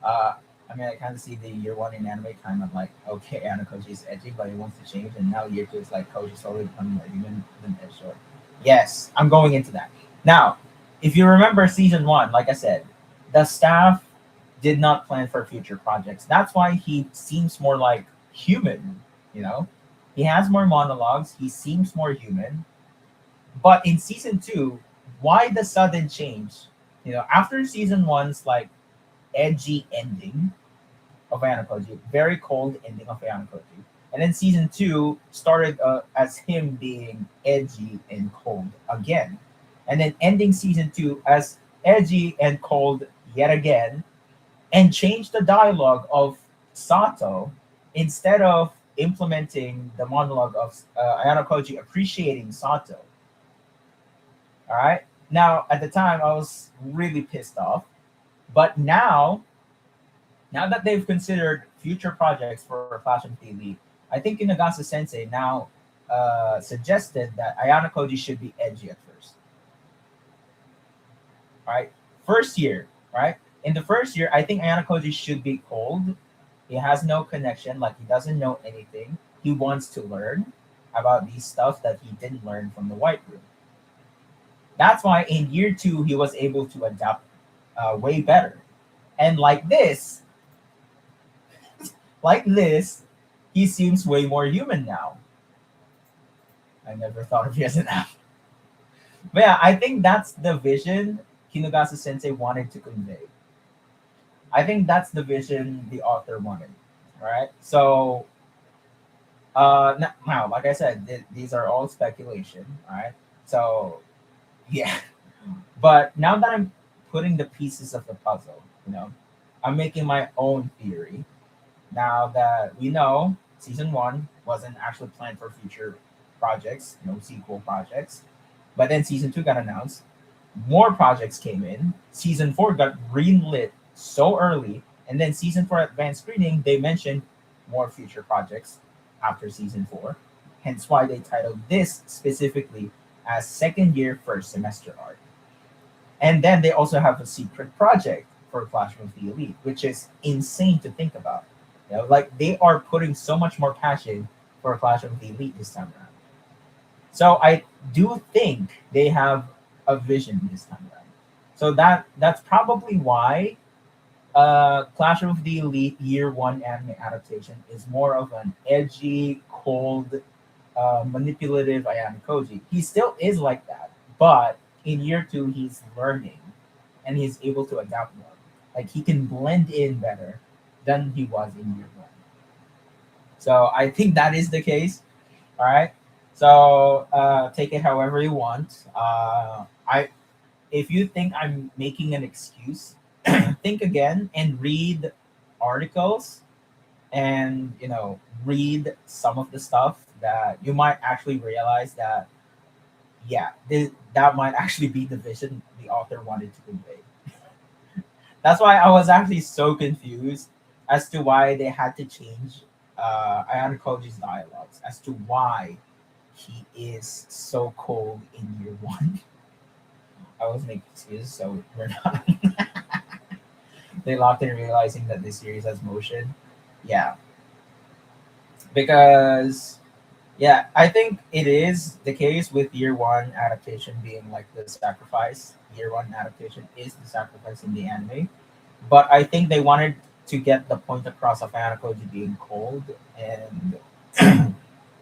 Speaker 1: Uh, I mean, I kind of see the year one in anime kind of like, okay, Ayano Koji is edgy, but he wants to change, and now year two is like Koji slowly becoming more human than edge short. Yes, I'm going into that. Now, if you remember season one, like I said, the staff did not plan for future projects. That's why he seems more like human, you know? He has more monologues, he seems more human. But in season two, why the sudden change? After season one's like edgy ending of Ayanokoji, very cold ending of Ayanokoji. And then season two started as him being edgy and cold again. And then ending season two as edgy and cold yet again, and changed the dialogue of Sato instead of implementing the monologue of Ayano Koji appreciating Sato. All right. Now, at the time, I was really pissed off. But now that they've considered future projects for Clash of the Elite, I think Inagasa Sensei now suggested that Ayano Koji should be edgy at first. All right. First year, right? In the first year, I think Ayano Koji should be cold. He has no connection, like he doesn't know anything. He wants to learn about these stuff that he didn't learn from the White Room. That's why in year two he was able to adapt way better. And like this, he seems way more human now. I never thought of you as an app. But yeah, I think that's the vision Kinugasa Sensei wanted to convey. I think that's the vision the author wanted. Right? So now, like I said, these are all speculation. All right. So yeah, but now that I'm putting the pieces of the puzzle, I'm making my own theory. Now that we know season one wasn't actually planned for future projects, no sequel projects, but then season two got announced, more projects came in. Season four got greenlit so early, And then season 4 advanced screening, they mentioned more future projects after season 4. Hence why they titled this specifically as second year first semester art. And then they also have a secret project for Clash of the Elite, which is insane to think about. Like they are putting so much more passion for Clash of the Elite this time around. So I do think they have a vision this time around. So that's probably why Clash of the Elite Year One anime adaptation is more of an edgy, cold, manipulative Ayano Koji. He still is like that, but in year two he's learning and he's able to adapt more. Like he can blend in better than he was in year one. So I think that is the case. All right. So take it however you want. I If you think I'm making an excuse, think again and read articles and read some of the stuff that you might actually realize that yeah, that might actually be the vision the author wanted to convey. That's why I was actually so confused as to why they had to change Ayano Koji's dialogues, as to why he is so cold in year one. I was making excuses, so we're not. They locked in realizing that this series has motion. Yeah, because yeah, I think it is the case with year one adaptation being like the sacrifice. Year one adaptation is the sacrifice in the anime, but I think they wanted to get the point across of Anakoji being cold and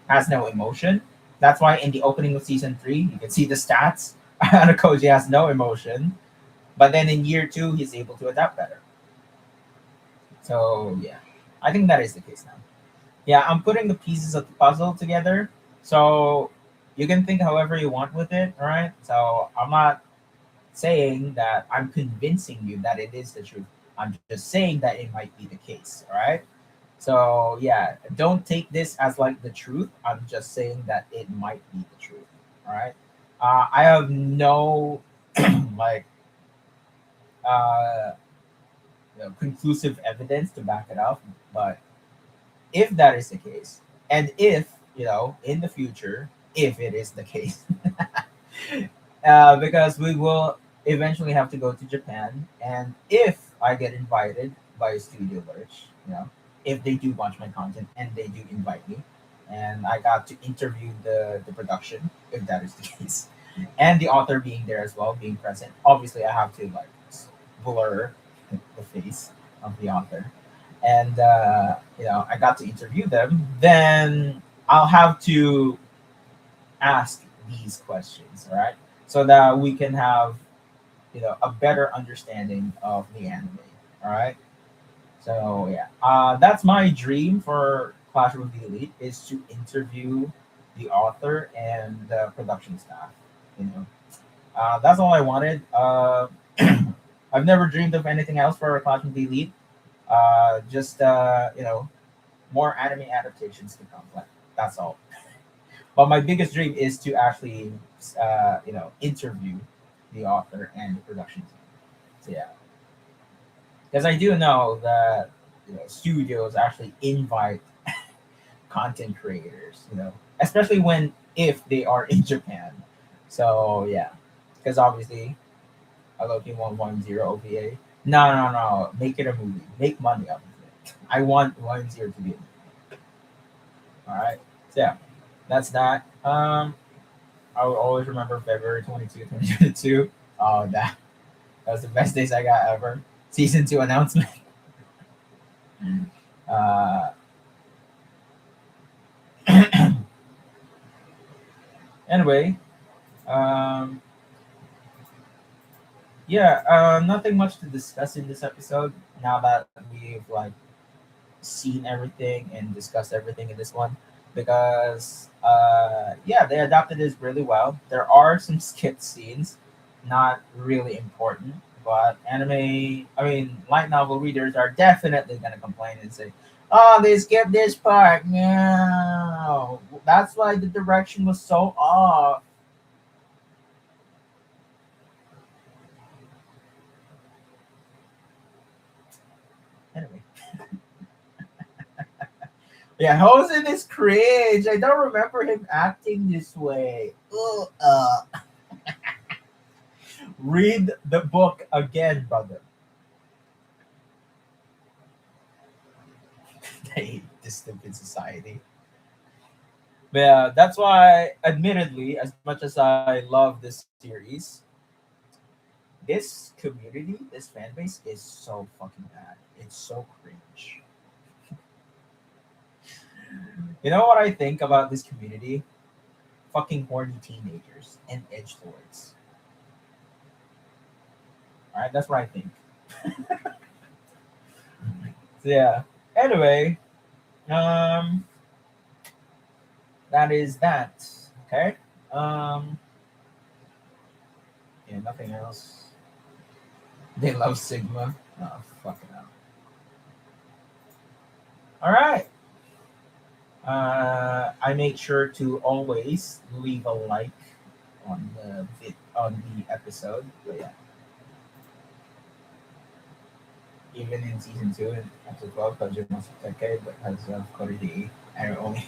Speaker 1: has no emotion. That's why in the opening of season 3, you can see the stats. Anakoji has no emotion, but then in year 2, he's able to adapt better. So yeah, I think that is the case now. Yeah, I'm putting the pieces of the puzzle together. So you can think however you want with it, all right? So I'm not saying that I'm convincing you that it is the truth. I'm just saying that it might be the case, all right? So yeah, don't take this as like the truth. I'm just saying that it might be the truth, all right? I have no like uh, conclusive evidence to back it up, but if that is the case, and if in the future, if it is the case, because we will eventually have to go to Japan, and if I get invited by Studio Lurch, if they do watch my content and they do invite me, and I got to interview the production, if that is the case, and the author being there as well, being present, obviously I have to like blur the face of the author, and I got to interview them, then I'll have to ask these questions, all right, so that we can have a better understanding of the anime. All right. So yeah, that's my dream for Clash of the Elite, is to interview the author and the production staff. You know, that's all I wanted. I've never dreamed of anything else for Clash of the Elite. Just more anime adaptations to come. Like that's all. But my biggest dream is to actually, interview the author and the production team. So yeah, because I do know that studios actually invite content creators. Especially when if they are in Japan. So yeah, because obviously I Loki 110 OVA. No, no, no. Make it a movie. Make money out of it. I want 110 to be a movie. All right. So yeah, that's that. I will always remember February 22, 2022. Oh, that was the best days I got ever. Season 2 announcement. Uh, anyway, um, yeah, nothing much to discuss in this episode now that we've like seen everything and discussed everything in this one, because yeah, they adapted this really well. There are some skip scenes, not really important, but light novel readers are definitely gonna complain and say, oh, they skipped this part. No, that's why the direction was so off. Anyway, Yeah, Hosen is cringe. I don't remember him acting this way. Ugh, read the book again, brother. I hate this stupid society. But yeah, that's why, admittedly, as much as I love this series, this community, this fan base is so fucking bad. It's so cringe. You know what I think about this community? Fucking horny teenagers and edge lords. All right, that's what I think. So yeah. Anyway, um, that is that. Okay. Um, yeah, nothing else. They love Sigma. Oh, fucking hell. All right. I make sure to always leave a like on on the episode. But yeah, even in season two and episode 12, because you're most decade, but because of Cody D, I only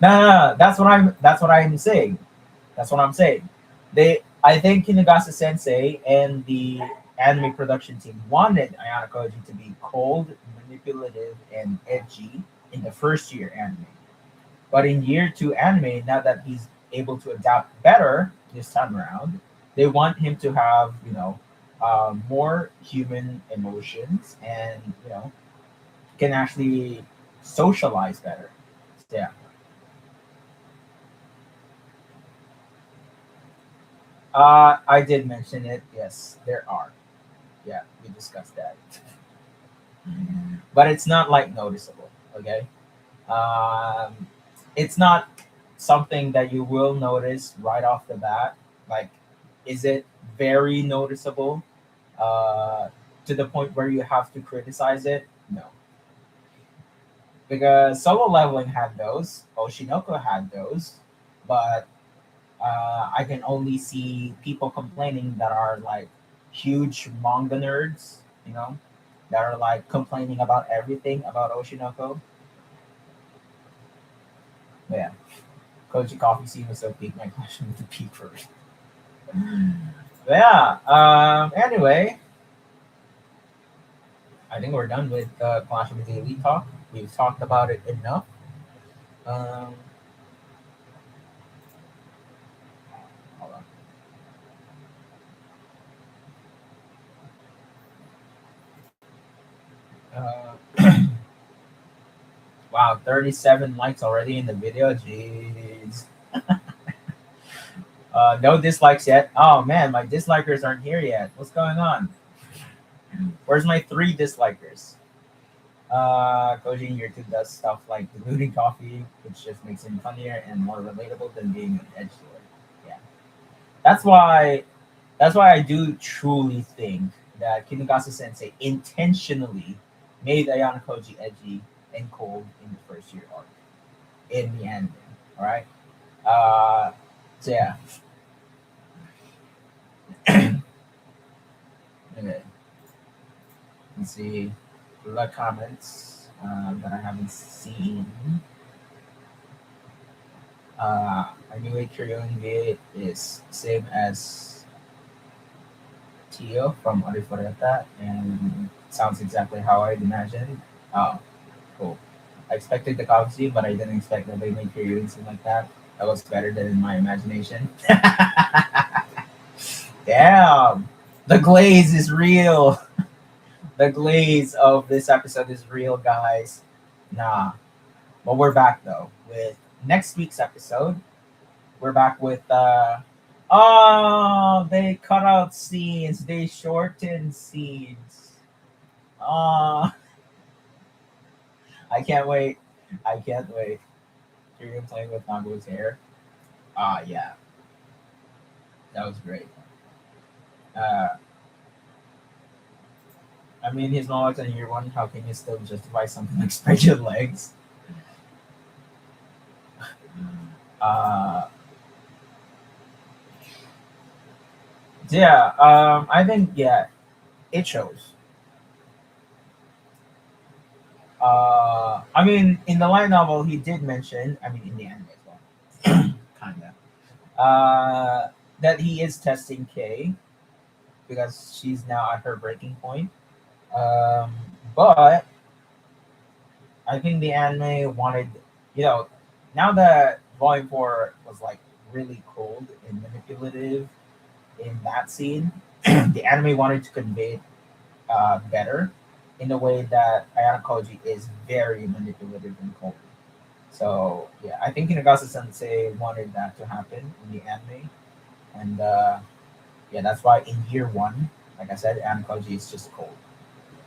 Speaker 1: no. That's what I'm saying. That's what I'm saying. I think Kinagasa Sensei and the anime production team wanted Ayano Koji to be cold, manipulative, and edgy in the first year anime. But in year two anime, now that he's able to adapt better this time around, they want him to have, more human emotions and, can actually socialize better. So, yeah. I did mention it. Yes, there are. Yeah, we discussed that. But it's not like noticeable. Okay. Um, it's not something that you will notice right off the bat. Like, is it very noticeable uh, to the point where you have to criticize it? No, because Solo Leveling had those, Oshinoko had those, but I can only see people complaining that are like huge manga nerds, that are like complaining about everything about Oshinoko. But yeah, Koji Coffee scene was so peak. My question with the peak first. But yeah. Anyway, I think we're done with Clash of the Elite talk. We've talked about it enough. Um, hold on. Wow, 37 likes already in the video. Jeez. No dislikes yet. Oh man, my dislikers aren't here yet. What's going on? Where's my three dislikers? Koji in year two does stuff like diluting coffee, which just makes him funnier and more relatable than being an edge lord. Yeah, that's why. That's why I do truly think that Kinugasa Sensei intentionally made Ayano Koji edgy and cold in the first year arc in the anime. All right. Uh, so yeah. Okay. Let's see the comments that I haven't seen. I knew a Kyryonge is same as Tio from Oriforeta and sounds exactly how I'd imagined. Oh, cool. I expected the coffee, but I didn't expect that they make Kyryonge seem like that. That was better than in my imagination. Damn, the glaze is real. The glaze of this episode is real, guys. Nah, but we're back though with next week's episode. We're back with oh, they cut out scenes, they shortened scenes. Oh, I can't wait. I can't wait. You're playing with Nagu's hair. Ah, yeah, that was great. Uh, I mean, he's not like in year one. How can you still justify something like spread your legs? Uh, yeah, I think, yeah, it shows. I mean, in the light novel, he did mention. I mean, in the anime as well, kinda. That he is testing Kay because she's now at her breaking point. Um, but I think the anime wanted, you know, now that Volume 4 was like really cold and manipulative in that scene, the anime wanted to convey it better in a way that Ayano Koji is very manipulative and cold. So, yeah, I think Inagasa Sensei wanted that to happen in the anime. And yeah, that's why in year one, like I said, Ayano Koji is just cold.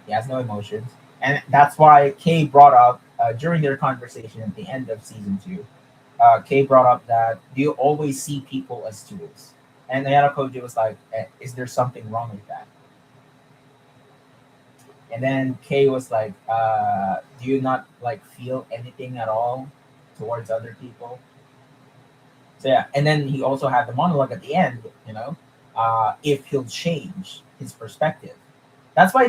Speaker 1: He has no emotions, and that's why Kay brought up during their conversation at the end of season two. Kay brought up that do you always see people as tools? And Ayano Koji was like, "Is there something wrong with that?" And then Kay was like, "Do you not like feel anything at all towards other people?" So yeah, and then he also had the monologue at the end. If he'll change his perspective. That's why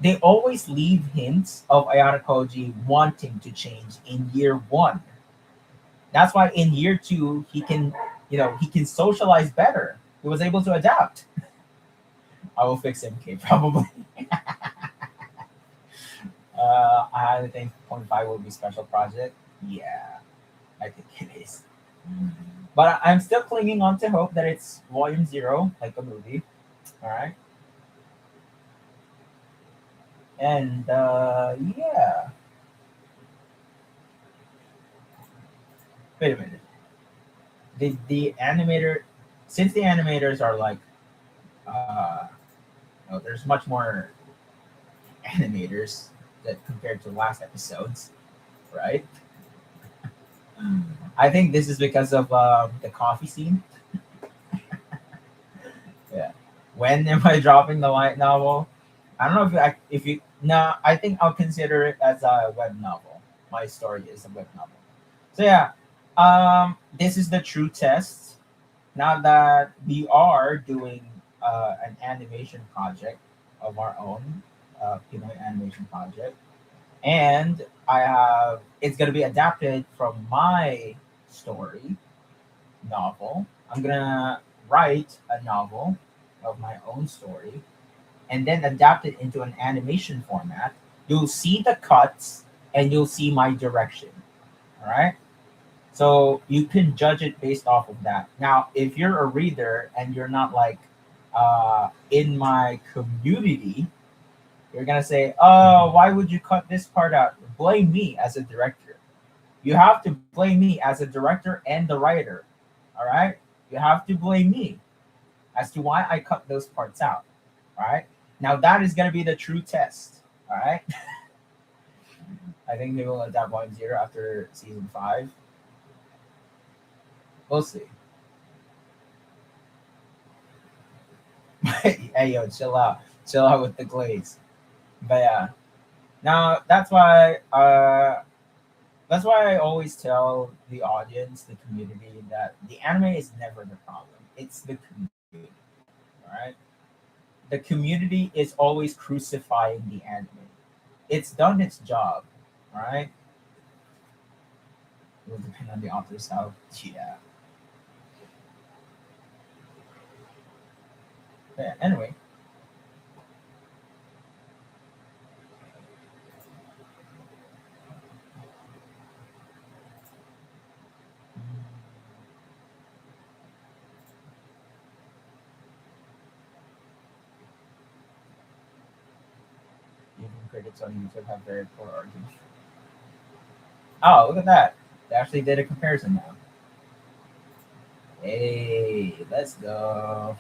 Speaker 1: they always leave hints of Ayano Koji wanting to change in year one. That's why in year two he can socialize better. He was able to adapt. I will fix MK probably. I think point five will be special project. Yeah, I think it is. But I'm still clinging on to hope that it's volume zero, like a movie. All right, and yeah. Wait a minute. The animator, since the animators are like, uh, there's much more animators that compared to last episodes, right? I think this is because of the coffee scene. Yeah. When am I dropping the light novel? I don't know if you no. I think I'll consider it as a web novel. My story is a web novel. So yeah, this is the true test. Now that we are doing an animation project of our own, Pinoy animation project, and I have it's gonna be adapted from my story novel. I'm gonna write a novel of my own story and then adapt it into an animation format. You'll see the cuts and you'll see my direction. All right. So you can judge it based off of that. Now, if you're a reader and you're not like in my community, you're gonna say, "Oh, why would you cut this part out?" Blame me as a director. You have to blame me as a director and the writer. All right, you have to blame me as to why I cut those parts out. All right. Now that is gonna be the true test. All right. I think they will adapt Volume Zero after season five. We'll see. Hey yo, chill out with the glaze. But yeah, now that's why I always tell the audience, the community, that the anime is never the problem. It's the community, all right? The community is always crucifying the anime. It's done its job, all right? It will depend on the author's how. Yeah. But yeah, anyway, even critics on YouTube have very poor arguments. Oh, look at that! They actually did a comparison now. Hey, let's go.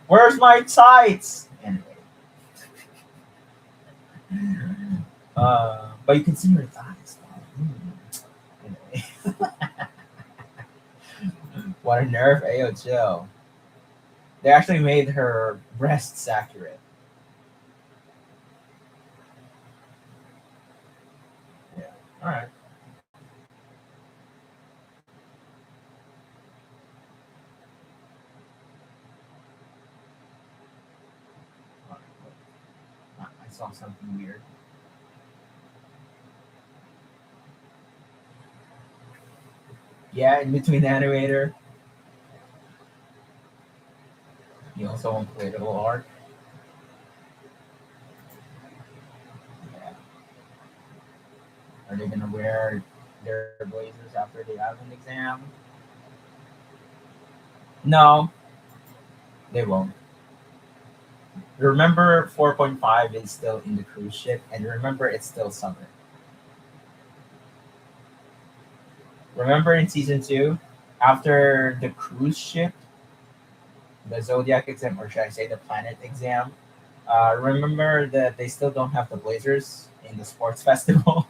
Speaker 1: Where's my tights? Anyway, but you can see her thighs. Anyway, what a nerve, Ayo chill. They actually made her breasts accurate. Yeah. All right. I saw something weird. Yeah, in between the animator, you also want political art. Yeah. Are they gonna wear their blazers after they have an exam? No, they won't. Remember, 4.5 is still in the cruise ship, and remember, it's still summer. Remember in season two, after the cruise ship, the zodiac exam, or should I say the planet exam? Remember that they still don't have the blazers in the sports festival.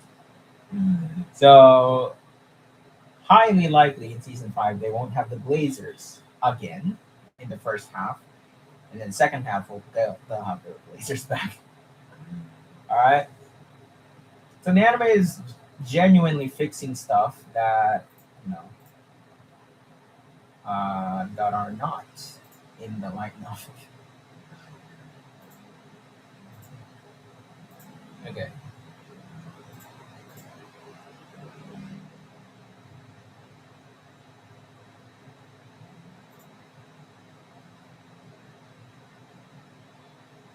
Speaker 1: So highly likely in season five they won't have the blazers again in the first half, and then second half they'll have their blazers back. All right. So the anime is genuinely fixing stuff that you know that are not in the light novel. Okay.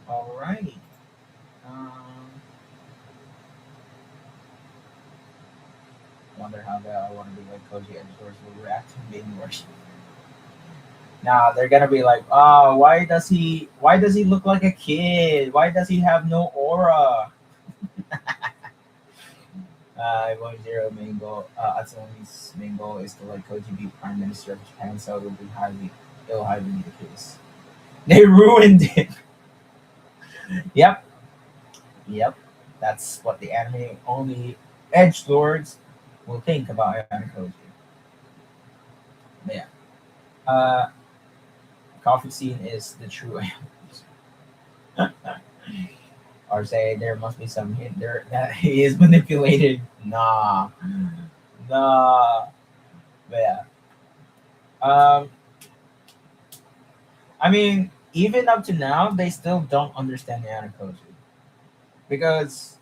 Speaker 1: Alrighty. Um, wonder how the I want to be like Koji editors will react to being worshipped. Now they're gonna be like, "Oh, Why does he look like a kid? Why does he have no aura?" 1-0 main goal. Atsunomi's main goal is to let Koji be Prime Minister of Japan, so it'll highly be the case. They ruined it. Yep, yep. That's what the anime only edge lords will think about Ayano Koji. But yeah, uh, coffee scene is the true Ayano. Or say there must be some hint there that he is manipulated. Nah, nah. But yeah, um, I mean, even up to now, they still don't understand Yanakoji because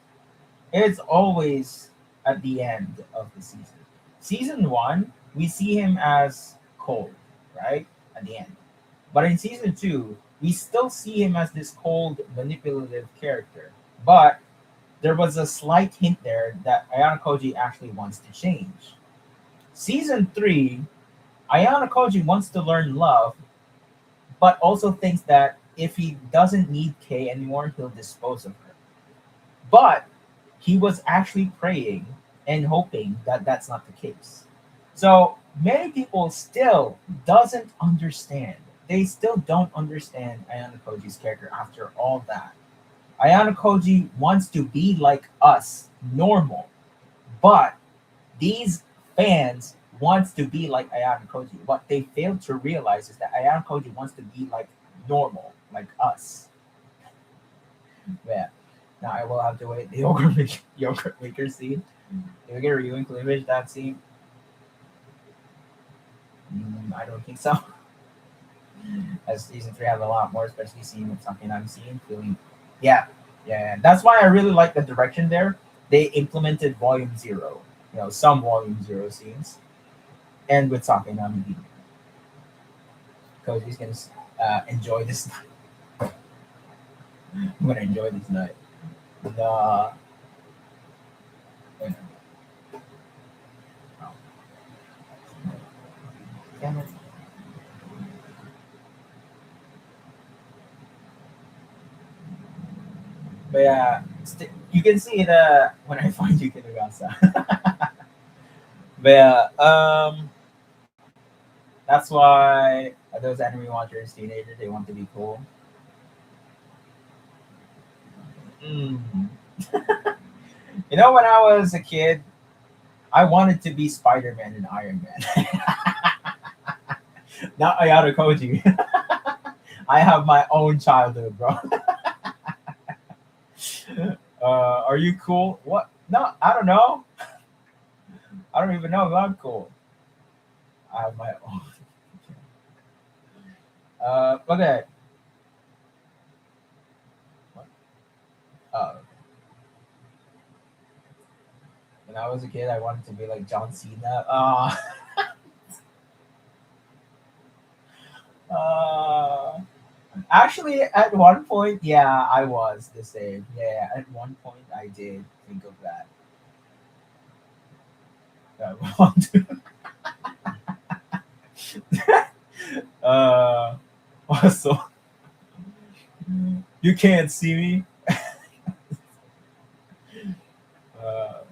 Speaker 1: it's always at the end of the season. Season one, we see him as cold, right? At the end. But in season two, we still see him as this cold, manipulative character. But there was a slight hint there that Ayano Koji actually wants to change. Season three, Ayano Koji wants to learn love, but also thinks that if he doesn't need Kay anymore, he'll dispose of her. But he was actually praying and hoping that that's not the case. So many people still doesn't understand. They still don't understand Ayano Koji's character after all that. Ayano Koji wants to be like us, normal, but these fans wants to be like Ayano Koji. What they fail to realize is that Ayano Koji wants to be like normal, like us. Yeah. Now I will have to wait the yogurt maker scene. Did we get reviewing cleavage that scene? I don't think so. As season three has a lot more, especially seeing with something I'm seeing, feeling. Yeah, yeah. That's why I really like the direction there. They implemented volume zero. Some volume zero scenes, and with Sake Namigi. Koji's gonna enjoy this night. I'm gonna enjoy this night. The you know, oh, damn it. But yeah, you can see the when I find you Kinugasa. But yeah, that's why those anime watchers, teenagers, they want to be cool. Mm. When I was a kid, I wanted to be Spider Man and Iron Man, not Ayano Koji. I have my own childhood, bro. Are you cool? What? No, I don't know. I don't even know if I'm cool. I have my own. Okay. Uh, when I was a kid, I wanted to be like John Cena. Actually, at one point, yeah, I was the same. Yeah, at one point, I did think of that. I want to- uh, also, you can't see me. Uh,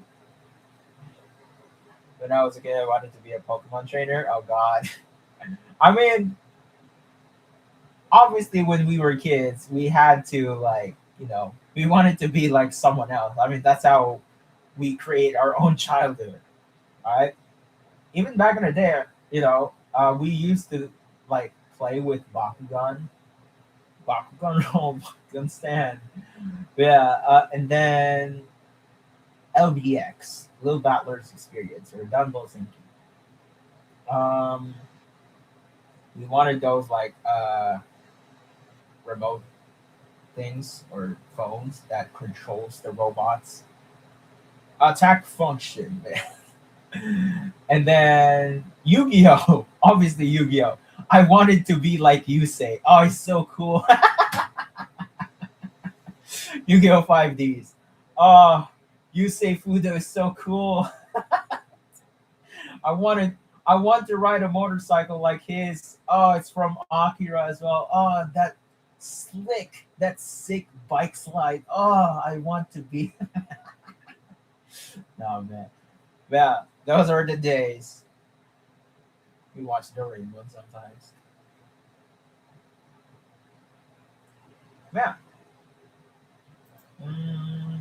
Speaker 1: when I was a kid, I wanted to be a Pokemon trainer. Oh God. I mean, obviously, when we were kids, we had to like, we wanted to be like someone else. I mean, that's how we create our own childhood, right? Even back in the day, we used to like play with Bakugan roll, Bakugan stand. Yeah, and then LBX, Little Battlers Experience, or Dunbo Sinking. Um, we wanted those like remote things or phones that controls the robots. Attack function, and then Yu-Gi-Oh! Obviously Yu-Gi-Oh! I wanted to be like you say. Oh, it's so cool. Yu-Gi-Oh! 5Ds. Oh, you say Fudo is so cool. I wanted I want to ride a motorcycle like his. Oh, it's from Akira as well. Oh, that sick bike slide. Oh, I want to be. No man. Yeah, those are the days. We watch the rainbow sometimes. Yeah. Mm,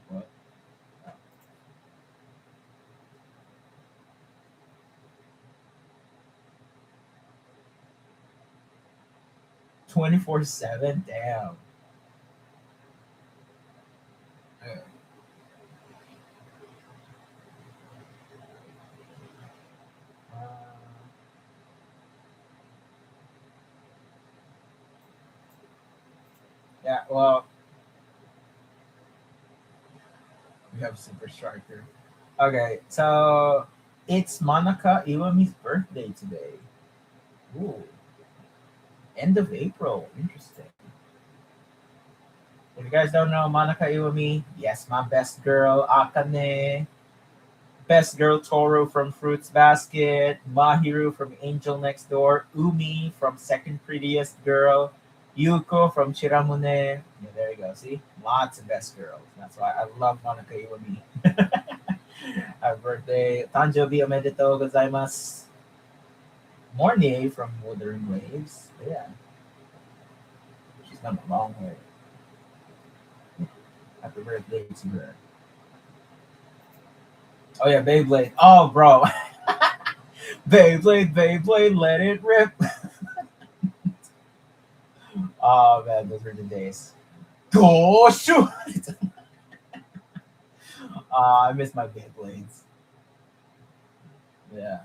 Speaker 1: what? 24/7. Damn. Yeah. Uh, yeah. Well, we have Super Striker. Okay, so it's Manaka Iwami's birthday today. Ooh, end of April. Interesting. If you guys don't know Manaka Iwami, yes, my best girl Akane, best girl Toru from Fruits Basket, Mahiru from Angel Next Door, Umi from Second Prettiest Girl, Yuko from Chiramune. Yeah, there you go. See, lots of best girls. That's why I love Manaka Iwami. Happy birthday, Tanjobi omedetou gozaimasu. Mornay from Wuthering Waves. Yeah, she's come a long way. Happy birthday to her. Oh yeah, Beyblade. Oh bro, Beyblade, Beyblade, let it rip. Oh man, those were the days. Go shoot! I miss my Beyblades. Yeah,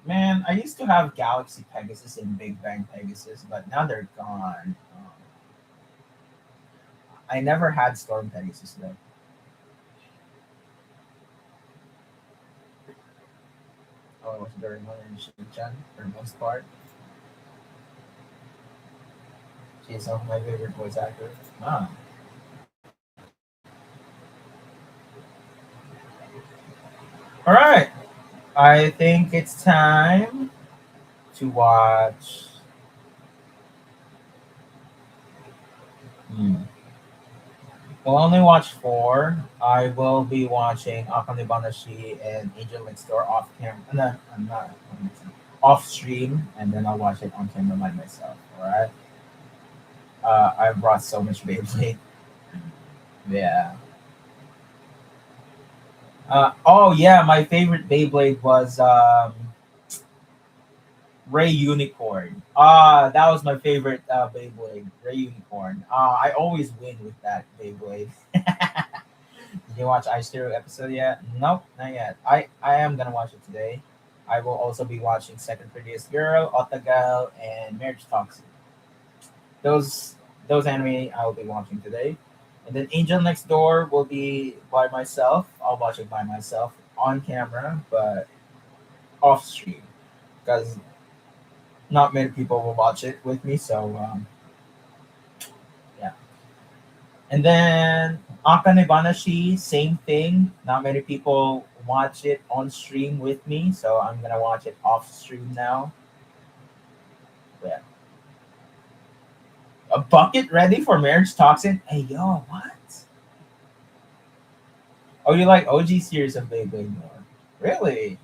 Speaker 1: man, I used to have Galaxy Pegasus and Big Bang Pegasus, but now they're gone. I never had Storm Pegasus though. Oh, it was Doraemon and Shin-chan for the most part. She's one of my favorite voice actors. Ah. All right. I think it's time to watch. Hmm. We'll only watch four. I will be watching Akane Banashi and Angel Next Door off camera. No, I'm not off stream, and then I'll watch it on camera by myself. All right. I brought so much Beyblade. Yeah. Oh yeah, my favorite Beyblade was Ray Unicorn. That was my favorite Beyblade. Ray Unicorn. I always win with that Beyblade. Did you watch Ice Zero episode yet? Nope, not yet. I am gonna watch it today. I will also be watching Second Prettiest Girl, Otagal, and Marriage Toxic. Those those anime I will be watching today. And then Angel Next Door will be by myself. I'll watch it by myself on camera, but off stream. because not many people will watch it with me. So yeah. And then Akane Banashi, same thing. Not many people watch it on stream with me, so I'm gonna watch it off stream now. Yeah. A bucket ready for marriage toxin? Hey yo, what? Oh, you like OG series of Beyblade more? Really?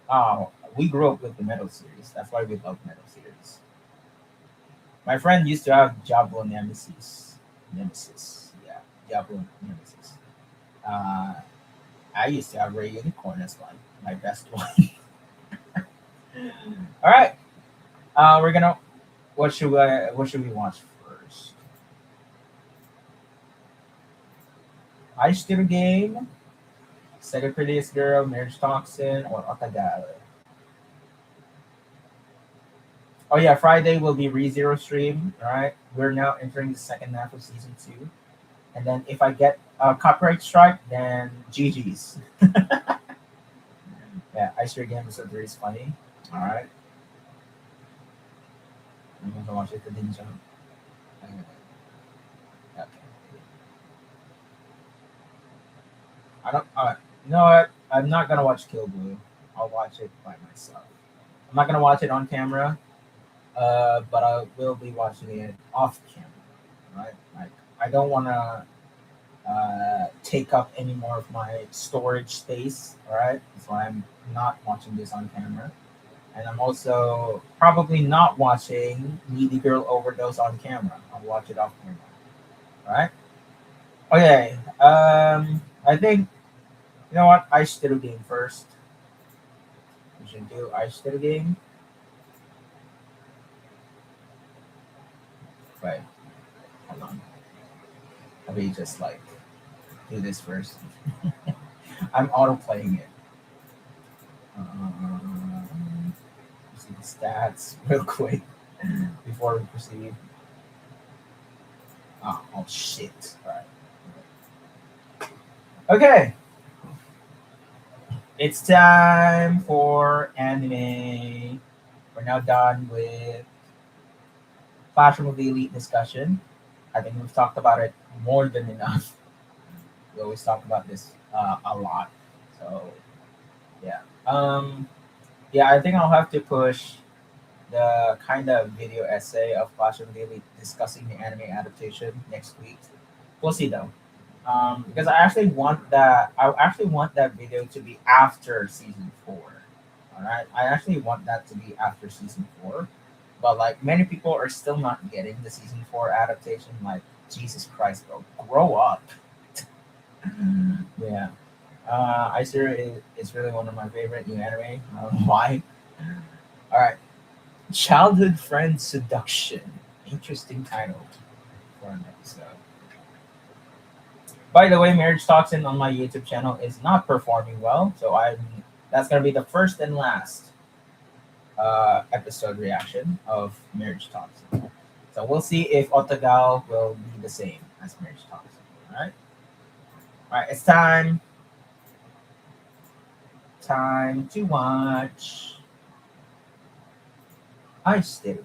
Speaker 1: Oh, we grew up with the Metal series. That's why we love Metal series. My friend used to have Diablo Nemesis. Nemesis, yeah, Diablo Nemesis. Uh, I used to have Ray Unicorn as my best one. All right, we're gonna. What should we watch first? Ice Steam Game, Second Prettiest Girl, Marriage Toxin, or Otagal. Oh yeah, Friday will be ReZero stream. All right, we're now entering the second half of season 2, and then if I get a copyright strike, then GG's. Yeah, Ice Cream Game episode 3 is funny. All right, I'm gonna watch it. The ninja. Okay. I don't. You know what? I'm not gonna watch Kill Blue. I'll watch it by myself. I'm not gonna watch it on camera. But I will be watching it off camera. Right? Like I don't wanna take up any more of my storage space. All right. So I'm not watching this on camera. And I'm also probably not watching Needy Girl Overdose on camera. I'll watch it off camera. All right. Okay. I think you know what? I still game first. We should do I still game. Wait, hold on. Let me just like do this first. I'm auto playing it. See the stats real quick before we proceed. Oh shit! All right. Okay, it's time for anime. We're now done with Classroom of the Elite discussion. I think we've talked about it more than enough. We always talk about this a lot. So yeah. Yeah, I think I'll have to push the kind of video essay of Classroom Daily discussing the anime adaptation next week. We'll see though. Because I actually want that video to be after season 4. All right, I actually want that to be after season 4. But like many people are still not getting the season 4 adaptation. Like Jesus Christ, bro, grow up. Yeah. Icer is really one of my favorite new anime. I don't know why. All right. Childhood Friend Seduction. Interesting title for an episode. By the way, Marriage Toxin on my YouTube channel is not performing well, so I'm that's gonna be the first and last episode reaction of Marriage Toxin. So we'll see if Otagal will be the same as Marriage Toxin. All right, it's time to watch. I still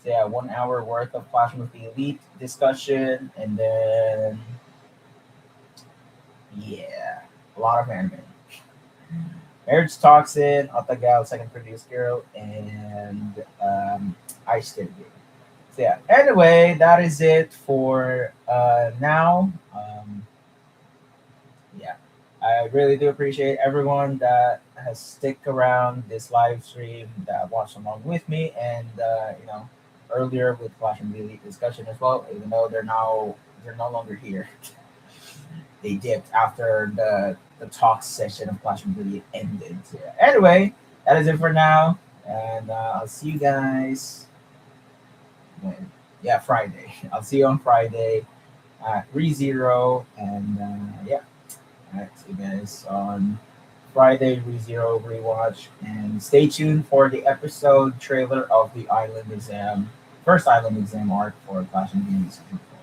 Speaker 1: So yeah, 1 hour worth of Clash of the Elite discussion, and then yeah, a lot of anime. Marriage Toxin, Otagal, Second Produced Girl, and Ice Game. So yeah. Anyway, that is it for now. Yeah, I really do appreciate everyone that has stick around this live stream that watched along with me, and earlier with Flash and Elite discussion as well. Even though they're no longer here, they dipped after the talk session of Flash and Elite ended. So, yeah. Anyway, that is it for now, and I'll see you guys when yeah Friday. I'll see you on Friday at 3-0, and yeah. Alright, see you guys on Friday, ReZero rewatch, and stay tuned for the episode trailer of the Island Exam, first Island Exam arc for Clash of Games Season 4.